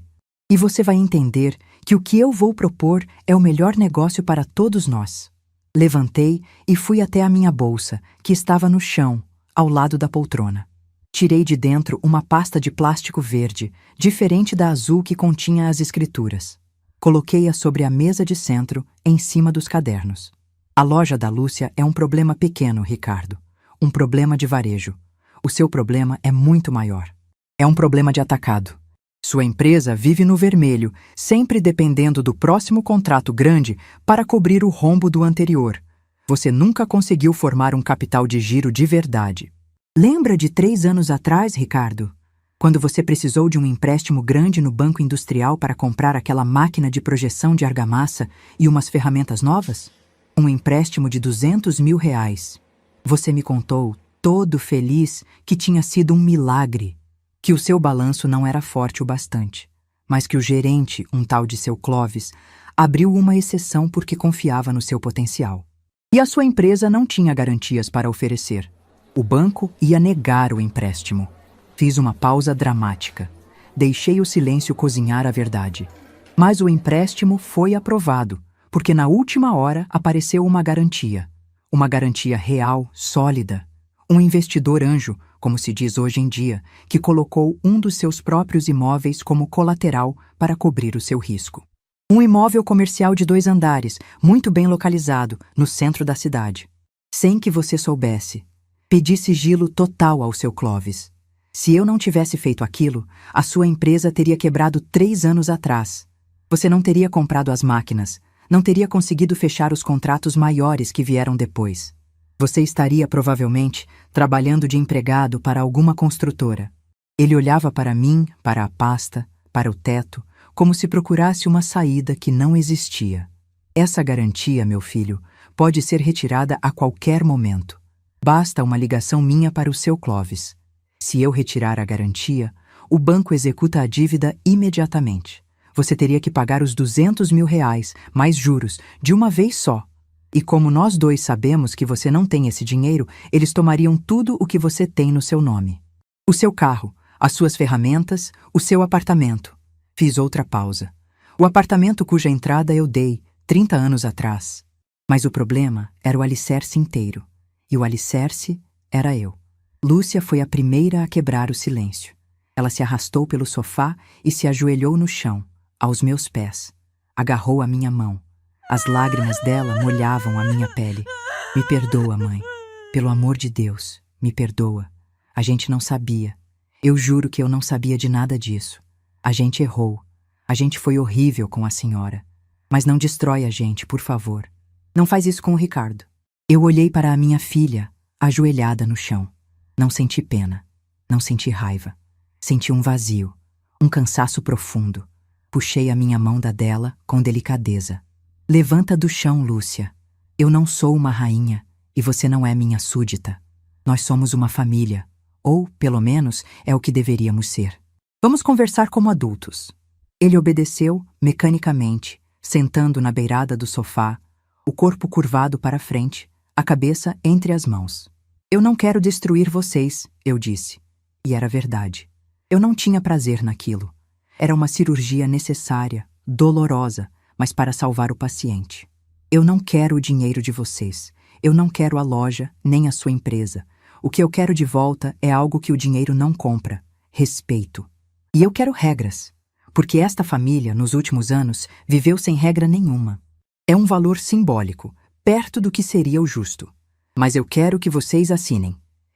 você vai entender que o que eu vou propor é o melhor negócio para todos nós. Levantei e fui até a minha bolsa, que estava no chão, ao lado da poltrona. Tirei de dentro uma pasta de plástico verde, diferente da azul que continha as escrituras. Coloquei-a sobre a mesa de centro, em cima dos cadernos. A loja da Lúcia é um problema pequeno, Ricardo. Um problema de varejo. O seu problema é muito maior. É um problema de atacado. Sua empresa vive no vermelho, sempre dependendo do próximo contrato grande para cobrir o rombo do anterior. Você nunca conseguiu formar um capital de giro de verdade. Lembra de 3 anos atrás, Ricardo? Quando você precisou de um empréstimo grande no Banco Industrial para comprar aquela máquina de projeção de argamassa e umas ferramentas novas? Um empréstimo de R$ 200.000. Você me contou, todo feliz, que tinha sido um milagre, que o seu balanço não era forte o bastante, mas que o gerente, um tal de seu Clóvis, abriu uma exceção porque confiava no seu potencial. E a sua empresa não tinha garantias para oferecer. O banco ia negar o empréstimo. Fiz uma pausa dramática. Deixei o silêncio cozinhar a verdade. Mas o empréstimo foi aprovado, porque na última hora apareceu uma garantia. Uma garantia real, sólida. Um investidor anjo, como se diz hoje em dia, que colocou um dos seus próprios imóveis como colateral para cobrir o seu risco. Um imóvel comercial de 2 andares, muito bem localizado, no centro da cidade. Sem que você soubesse. Pedi sigilo total ao seu Clóvis. Se eu não tivesse feito aquilo, a sua empresa teria quebrado 3 anos atrás. Você não teria comprado as máquinas, não teria conseguido fechar os contratos maiores que vieram depois. Você estaria, provavelmente, trabalhando de empregado para alguma construtora. Ele olhava para mim, para a pasta, para o teto, como se procurasse uma saída que não existia. Essa garantia, meu filho, pode ser retirada a qualquer momento. Basta uma ligação minha para o seu Clóvis. Se eu retirar a garantia, o banco executa a dívida imediatamente. Você teria que pagar os R$ 200.000, mais juros, de uma vez só. E como nós dois sabemos que você não tem esse dinheiro, eles tomariam tudo o que você tem no seu nome. O seu carro, as suas ferramentas, o seu apartamento. Fiz outra pausa. O apartamento cuja entrada eu dei 30 anos atrás. Mas o problema era o alicerce inteiro. E o alicerce era eu. Lúcia foi a primeira a quebrar o silêncio. Ela se arrastou pelo sofá e se ajoelhou no chão, aos meus pés. Agarrou a minha mão. As lágrimas dela molhavam a minha pele. Me perdoa, mãe. Pelo amor de Deus, me perdoa. A gente não sabia. Eu juro que eu não sabia de nada disso. A gente errou. A gente foi horrível com a senhora. Mas não destrói a gente, por favor. Não faz isso com o Ricardo. Eu olhei para a minha filha, ajoelhada no chão. Não senti pena, não senti raiva. Senti um vazio, um cansaço profundo. Puxei a minha mão da dela com delicadeza. Levanta do chão, Lúcia. Eu não sou uma rainha e você não é minha súdita. Nós somos uma família, ou, pelo menos, é o que deveríamos ser. Vamos conversar como adultos. Ele obedeceu mecanicamente, sentando na beirada do sofá, o corpo curvado para frente, a cabeça entre as mãos. Eu não quero destruir vocês, eu disse. E era verdade. Eu não tinha prazer naquilo. Era uma cirurgia necessária, dolorosa, mas para salvar o paciente. Eu não quero o dinheiro de vocês. Eu não quero a loja, nem a sua empresa. O que eu quero de volta é algo que o dinheiro não compra: respeito. E eu quero regras, porque esta família, nos últimos anos, viveu sem regra nenhuma. É um valor simbólico, perto do que seria o justo. Mas eu quero que vocês assinem.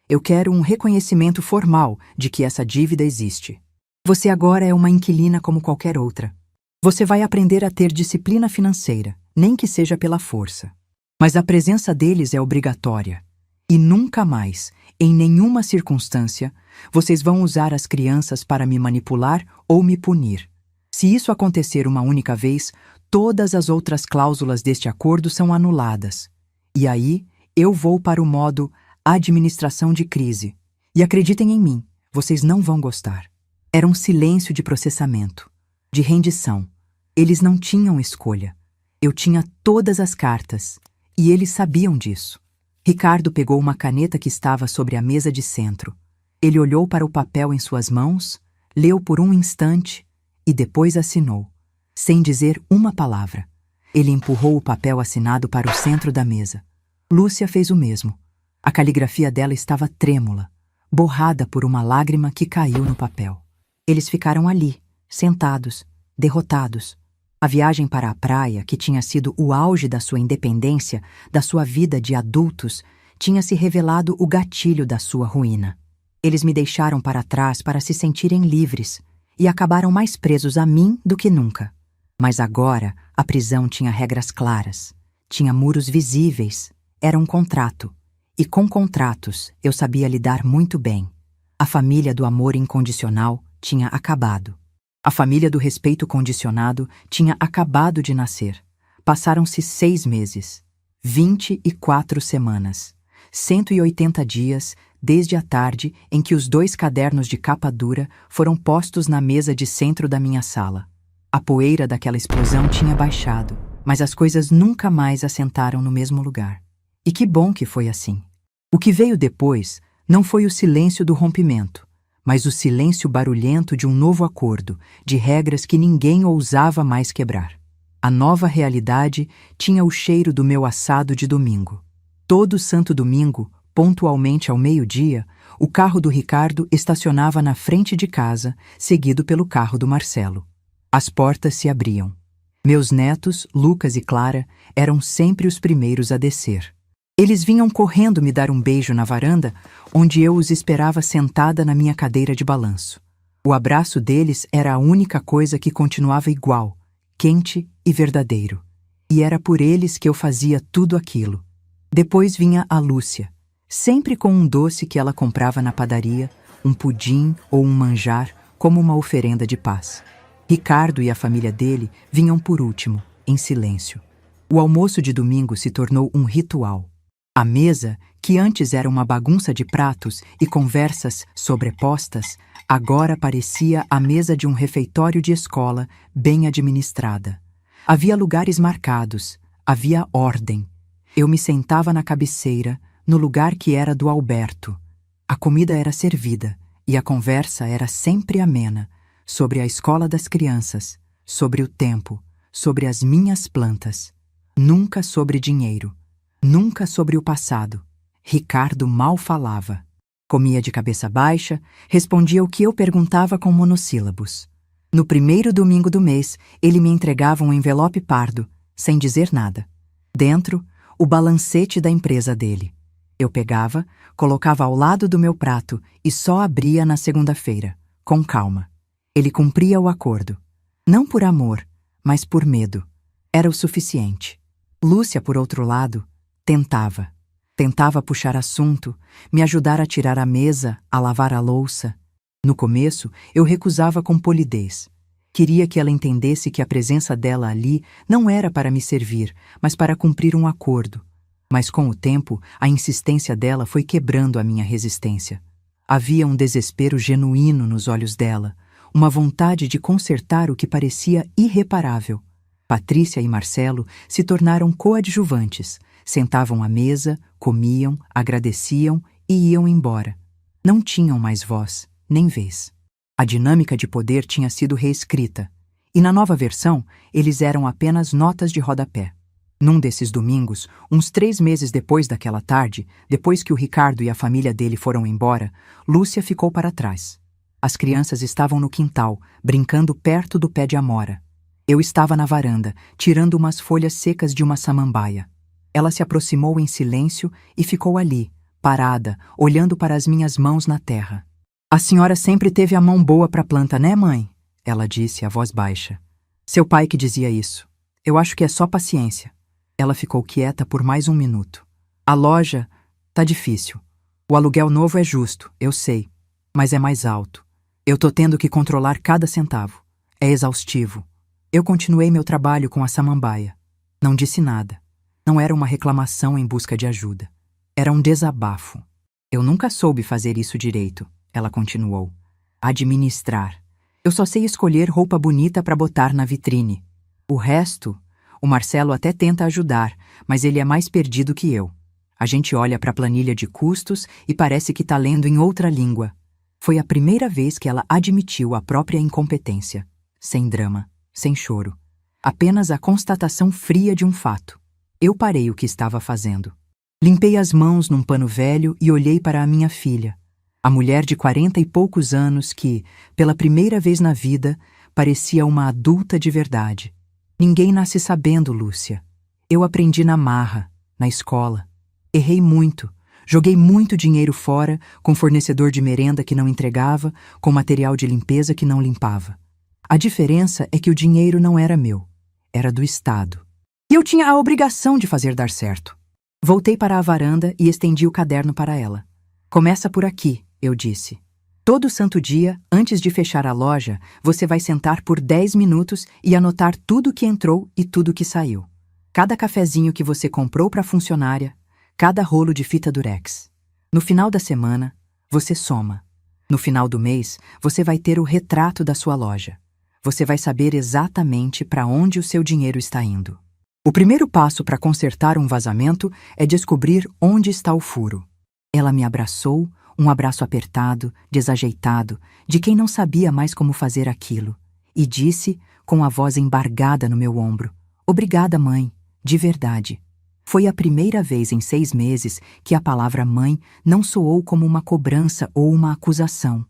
Eu quero um reconhecimento formal de que essa dívida existe. Você agora é uma inquilina como qualquer outra. Você vai aprender a ter disciplina financeira, nem que seja pela força. Mas a presença deles é obrigatória. E nunca mais, em nenhuma circunstância, vocês vão usar as crianças para me manipular ou me punir. Se isso acontecer uma única vez, todas as outras cláusulas deste acordo são anuladas. E aí, eu vou para o modo administração de crise. E acreditem em mim, vocês não vão gostar. Era um silêncio de processamento, de rendição. Eles não tinham escolha. Eu tinha todas as cartas, e eles sabiam disso. Ricardo pegou uma caneta que estava sobre a mesa de centro. Ele olhou para o papel em suas mãos, leu por um instante e depois assinou, sem dizer uma palavra. Ele empurrou o papel assinado para o centro da mesa. Lúcia fez o mesmo. A caligrafia dela estava trêmula, borrada por uma lágrima que caiu no papel. Eles ficaram ali, sentados, derrotados. A viagem para a praia, que tinha sido o auge da sua independência, da sua vida de adultos, tinha se revelado o gatilho da sua ruína. Eles me deixaram para trás para se sentirem livres e acabaram mais presos a mim do que nunca. Mas agora a prisão tinha regras claras, tinha muros visíveis, era um contrato. E com contratos eu sabia lidar muito bem. A família do amor incondicional tinha acabado. A família do respeito condicionado tinha acabado de nascer. Passaram-se 6 meses, 24 semanas, 180 dias desde a tarde em que os 2 cadernos de capa dura foram postos na mesa de centro da minha sala. A poeira daquela explosão tinha baixado, mas as coisas nunca mais assentaram no mesmo lugar. E que bom que foi assim. O que veio depois não foi o silêncio do rompimento, mas o silêncio barulhento de um novo acordo, de regras que ninguém ousava mais quebrar. A nova realidade tinha o cheiro do meu assado de domingo. Todo santo domingo, pontualmente ao meio-dia, o carro do Ricardo estacionava na frente de casa, seguido pelo carro do Marcelo. As portas se abriam. Meus netos, Lucas e Clara, eram sempre os primeiros a descer. Eles vinham correndo me dar um beijo na varanda, onde eu os esperava sentada na minha cadeira de balanço. O abraço deles era a única coisa que continuava igual, quente e verdadeiro. E era por eles que eu fazia tudo aquilo. Depois vinha a Lúcia, sempre com um doce que ela comprava na padaria, um pudim ou um manjar, como uma oferenda de paz. Ricardo e a família dele vinham por último, em silêncio. O almoço de domingo se tornou um ritual. A mesa, que antes era uma bagunça de pratos e conversas sobrepostas, agora parecia a mesa de um refeitório de escola bem administrada. Havia lugares marcados, havia ordem. Eu me sentava na cabeceira, no lugar que era do Alberto. A comida era servida e a conversa era sempre amena, sobre a escola das crianças, sobre o tempo, sobre as minhas plantas. Nunca sobre dinheiro. Nunca sobre o passado. Ricardo mal falava. Comia de cabeça baixa, respondia o que eu perguntava com monossílabos. No primeiro domingo do mês, ele me entregava um envelope pardo, sem dizer nada. Dentro, o balancete da empresa dele. Eu pegava, colocava ao lado do meu prato e só abria na segunda-feira, com calma. Ele cumpria o acordo. Não por amor, mas por medo. Era o suficiente. Lúcia, por outro lado, tentava. Tentava puxar assunto, me ajudar a tirar a mesa, a lavar a louça. No começo, eu recusava com polidez. Queria que ela entendesse que a presença dela ali não era para me servir, mas para cumprir um acordo. Mas com o tempo, a insistência dela foi quebrando a minha resistência. Havia um desespero genuíno nos olhos dela, uma vontade de consertar o que parecia irreparável. Patrícia e Marcelo se tornaram coadjuvantes, sentavam à mesa, comiam, agradeciam e iam embora. Não tinham mais voz, nem vez. A dinâmica de poder tinha sido reescrita, e na nova versão eles eram apenas notas de rodapé. Num desses domingos, uns 3 meses depois daquela tarde, depois que o Ricardo e a família dele foram embora, Lúcia ficou para trás. As crianças estavam no quintal, brincando perto do pé de amora. Eu estava na varanda, tirando umas folhas secas de uma samambaia. Ela se aproximou em silêncio e ficou ali, parada, olhando para as minhas mãos na terra. "A senhora sempre teve a mão boa para a planta, né, mãe?" Ela disse, a voz baixa. "Seu pai que dizia isso. Eu acho que é só paciência." Ela ficou quieta por mais 1 minuto. "A loja tá difícil. O aluguel novo é justo, eu sei, mas é mais alto. Eu tô tendo que controlar cada centavo. É exaustivo." Eu continuei meu trabalho com a samambaia. Não disse nada. Não era uma reclamação em busca de ajuda. Era um desabafo. "Eu nunca soube fazer isso direito," ela continuou. "Administrar. Eu só sei escolher roupa bonita para botar na vitrine. O resto, o Marcelo até tenta ajudar, mas ele é mais perdido que eu. A gente olha para a planilha de custos e parece que tá lendo em outra língua." Foi a primeira vez que ela admitiu a própria incompetência. Sem drama. Sem choro. Apenas a constatação fria de um fato. Eu parei o que estava fazendo. Limpei as mãos num pano velho e olhei para a minha filha, a mulher de 40 e poucos anos que, pela primeira vez na vida, parecia uma adulta de verdade. "Ninguém nasce sabendo, Lúcia. Eu aprendi na marra, na escola. Errei muito. Joguei muito dinheiro fora, com fornecedor de merenda que não entregava, com material de limpeza que não limpava. A diferença é que o dinheiro não era meu, era do Estado. E eu tinha a obrigação de fazer dar certo." Voltei para a varanda e estendi o caderno para ela. "Começa por aqui," eu disse. Todo santo dia, antes de fechar a loja, você vai sentar por 10 minutos e anotar tudo que entrou e tudo que saiu. Cada cafezinho que você comprou para a funcionária, cada rolo de fita durex. No final da semana, você soma. No final do mês, você vai ter o retrato da sua loja. Você vai saber exatamente para onde o seu dinheiro está indo. O primeiro passo para consertar um vazamento é descobrir onde está o furo. Ela me abraçou, um abraço apertado, desajeitado, de quem não sabia mais como fazer aquilo, e disse, com a voz embargada no meu ombro: "Obrigada, mãe, de verdade." Foi a primeira vez em 6 meses que a palavra mãe não soou como uma cobrança ou uma acusação.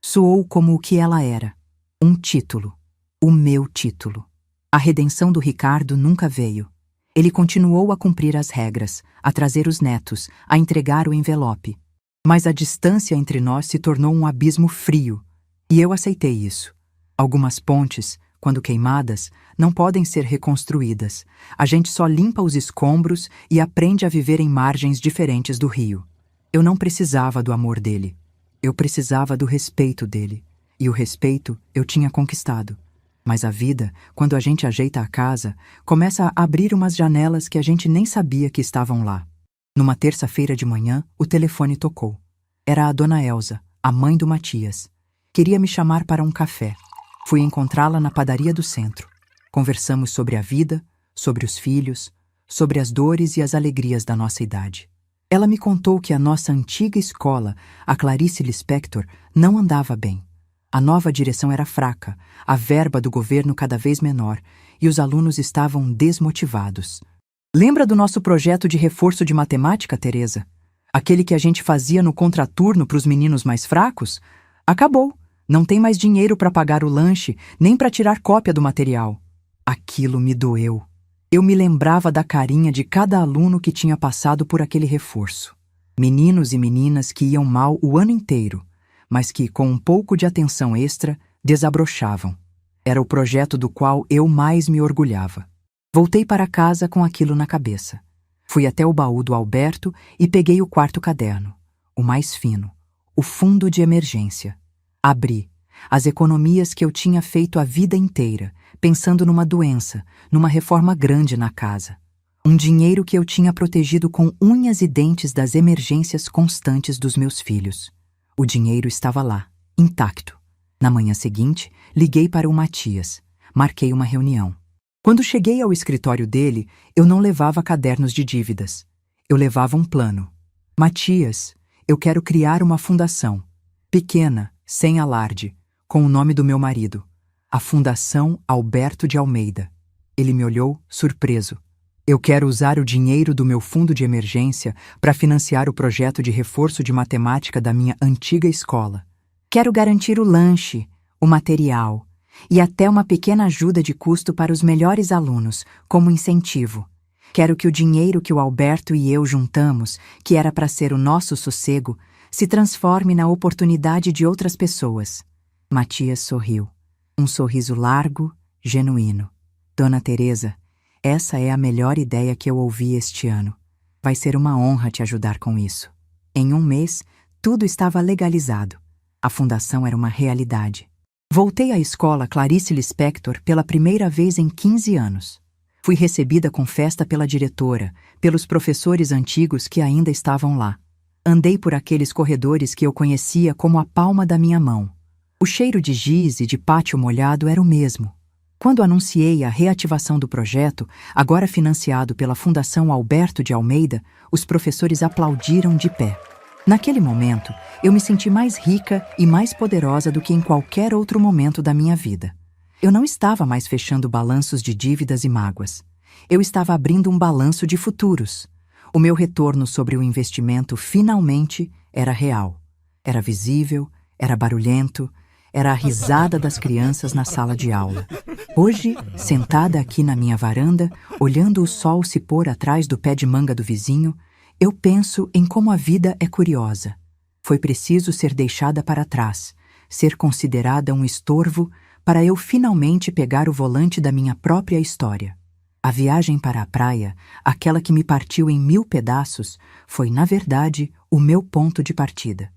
Soou como o que ela era: um título. O meu título. A redenção do Ricardo nunca veio. Ele continuou a cumprir as regras, a trazer os netos, a entregar o envelope. Mas a distância entre nós se tornou um abismo frio, e eu aceitei isso. Algumas pontes, quando queimadas, não podem ser reconstruídas. A gente só limpa os escombros e aprende a viver em margens diferentes do rio. Eu não precisava do amor dele. Eu precisava do respeito dele. E o respeito eu tinha conquistado. Mas a vida, quando a gente ajeita a casa, começa a abrir umas janelas que a gente nem sabia que estavam lá. Numa terça-feira de manhã, o telefone tocou. Era a dona Elza, a mãe do Matias. Queria me chamar para um café. Fui encontrá-la na padaria do centro. Conversamos sobre a vida, sobre os filhos, sobre as dores e as alegrias da nossa idade. Ela me contou que a nossa antiga escola, a Clarice Lispector, não andava bem. A nova direção era fraca, a verba do governo cada vez menor, e os alunos estavam desmotivados. Lembra do nosso projeto de reforço de matemática, Teresa? Aquele que a gente fazia no contraturno para os meninos mais fracos? Acabou. Não tem mais dinheiro para pagar o lanche, nem para tirar cópia do material. Aquilo me doeu. Eu me lembrava da carinha de cada aluno que tinha passado por aquele reforço. Meninos e meninas que iam mal o ano inteiro, mas que, com um pouco de atenção extra, desabrochavam. Era o projeto do qual eu mais me orgulhava. Voltei para casa com aquilo na cabeça. Fui até o baú do Alberto e peguei o quarto caderno, o mais fino, o fundo de emergência. Abri as economias que eu tinha feito a vida inteira, pensando numa doença, numa reforma grande na casa. Um dinheiro que eu tinha protegido com unhas e dentes das emergências constantes dos meus filhos. O dinheiro estava lá, intacto. Na manhã seguinte, liguei para o Matias. Marquei uma reunião. Quando cheguei ao escritório dele, eu não levava cadernos de dívidas. Eu levava um plano. Matias, eu quero criar uma fundação. Pequena, sem alarde, com o nome do meu marido. A Fundação Alberto de Almeida. Ele me olhou, surpreso. Eu quero usar o dinheiro do meu fundo de emergência para financiar o projeto de reforço de matemática da minha antiga escola. Quero garantir o lanche, o material e até uma pequena ajuda de custo para os melhores alunos, como incentivo. Quero que o dinheiro que o Alberto e eu juntamos, que era para ser o nosso sossego, se transforme na oportunidade de outras pessoas. Matias sorriu. Um sorriso largo, genuíno. Dona Teresa, essa é a melhor ideia que eu ouvi este ano. Vai ser uma honra te ajudar com isso. Em um mês, tudo estava legalizado. A fundação era uma realidade. Voltei à escola Clarice Lispector pela primeira vez em 15 anos. Fui recebida com festa pela diretora, pelos professores antigos que ainda estavam lá. Andei por aqueles corredores que eu conhecia como a palma da minha mão. O cheiro de giz e de pátio molhado era o mesmo. Quando anunciei a reativação do projeto, agora financiado pela Fundação Alberto de Almeida, os professores aplaudiram de pé. Naquele momento, eu me senti mais rica e mais poderosa do que em qualquer outro momento da minha vida. Eu não estava mais fechando balanços de dívidas e mágoas. Eu estava abrindo um balanço de futuros. O meu retorno sobre o investimento finalmente era real. Era visível, era barulhento, era a risada das crianças na sala de aula. Hoje, sentada aqui na minha varanda, olhando o sol se pôr atrás do pé de manga do vizinho, eu penso em como a vida é curiosa. Foi preciso ser deixada para trás, ser considerada um estorvo para eu finalmente pegar o volante da minha própria história. A viagem para a praia, aquela que me partiu em 1000 pedaços, foi, na verdade, o meu ponto de partida.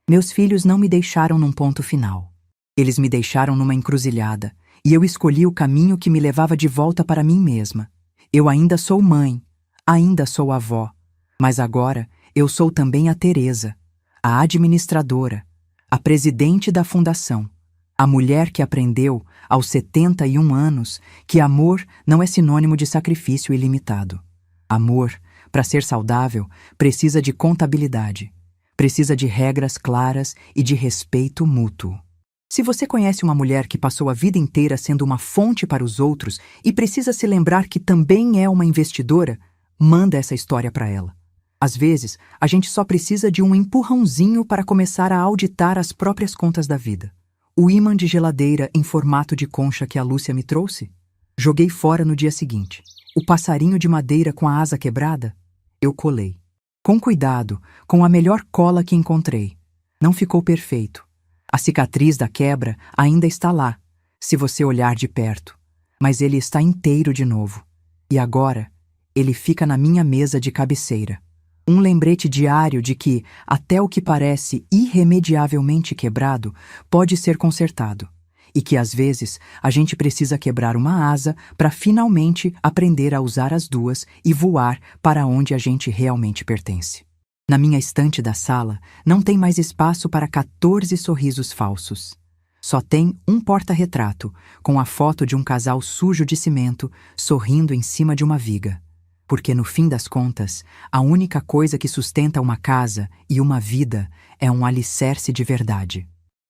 Meus filhos não me deixaram num ponto final. Eles me deixaram numa encruzilhada, e eu escolhi o caminho que me levava de volta para mim mesma. Eu ainda sou mãe, ainda sou avó, mas agora eu sou também a Teresa, a administradora, a presidente da fundação, a mulher que aprendeu, aos 71 anos, que amor não é sinônimo de sacrifício ilimitado. Amor, para ser saudável, precisa de contabilidade, precisa de regras claras e de respeito mútuo. Se você conhece uma mulher que passou a vida inteira sendo uma fonte para os outros e precisa se lembrar que também é uma investidora, manda essa história para ela. Às vezes, a gente só precisa de um empurrãozinho para começar a auditar as próprias contas da vida. O ímã de geladeira em formato de concha que a Lúcia me trouxe? Joguei fora no dia seguinte. O passarinho de madeira com a asa quebrada? Eu colei. Com cuidado, com a melhor cola que encontrei. Não ficou perfeito. A cicatriz da quebra ainda está lá, se você olhar de perto. Mas ele está inteiro de novo. E agora, ele fica na minha mesa de cabeceira. Um lembrete diário de que, até o que parece irremediavelmente quebrado, pode ser consertado. E que, às vezes, a gente precisa quebrar uma asa para finalmente aprender a usar as duas e voar para onde a gente realmente pertence. Na minha estante da sala, não tem mais espaço para 14 sorrisos falsos. Só tem um porta-retrato, com a foto de um casal sujo de cimento, sorrindo em cima de uma viga. Porque, no fim das contas, a única coisa que sustenta uma casa e uma vida é um alicerce de verdade.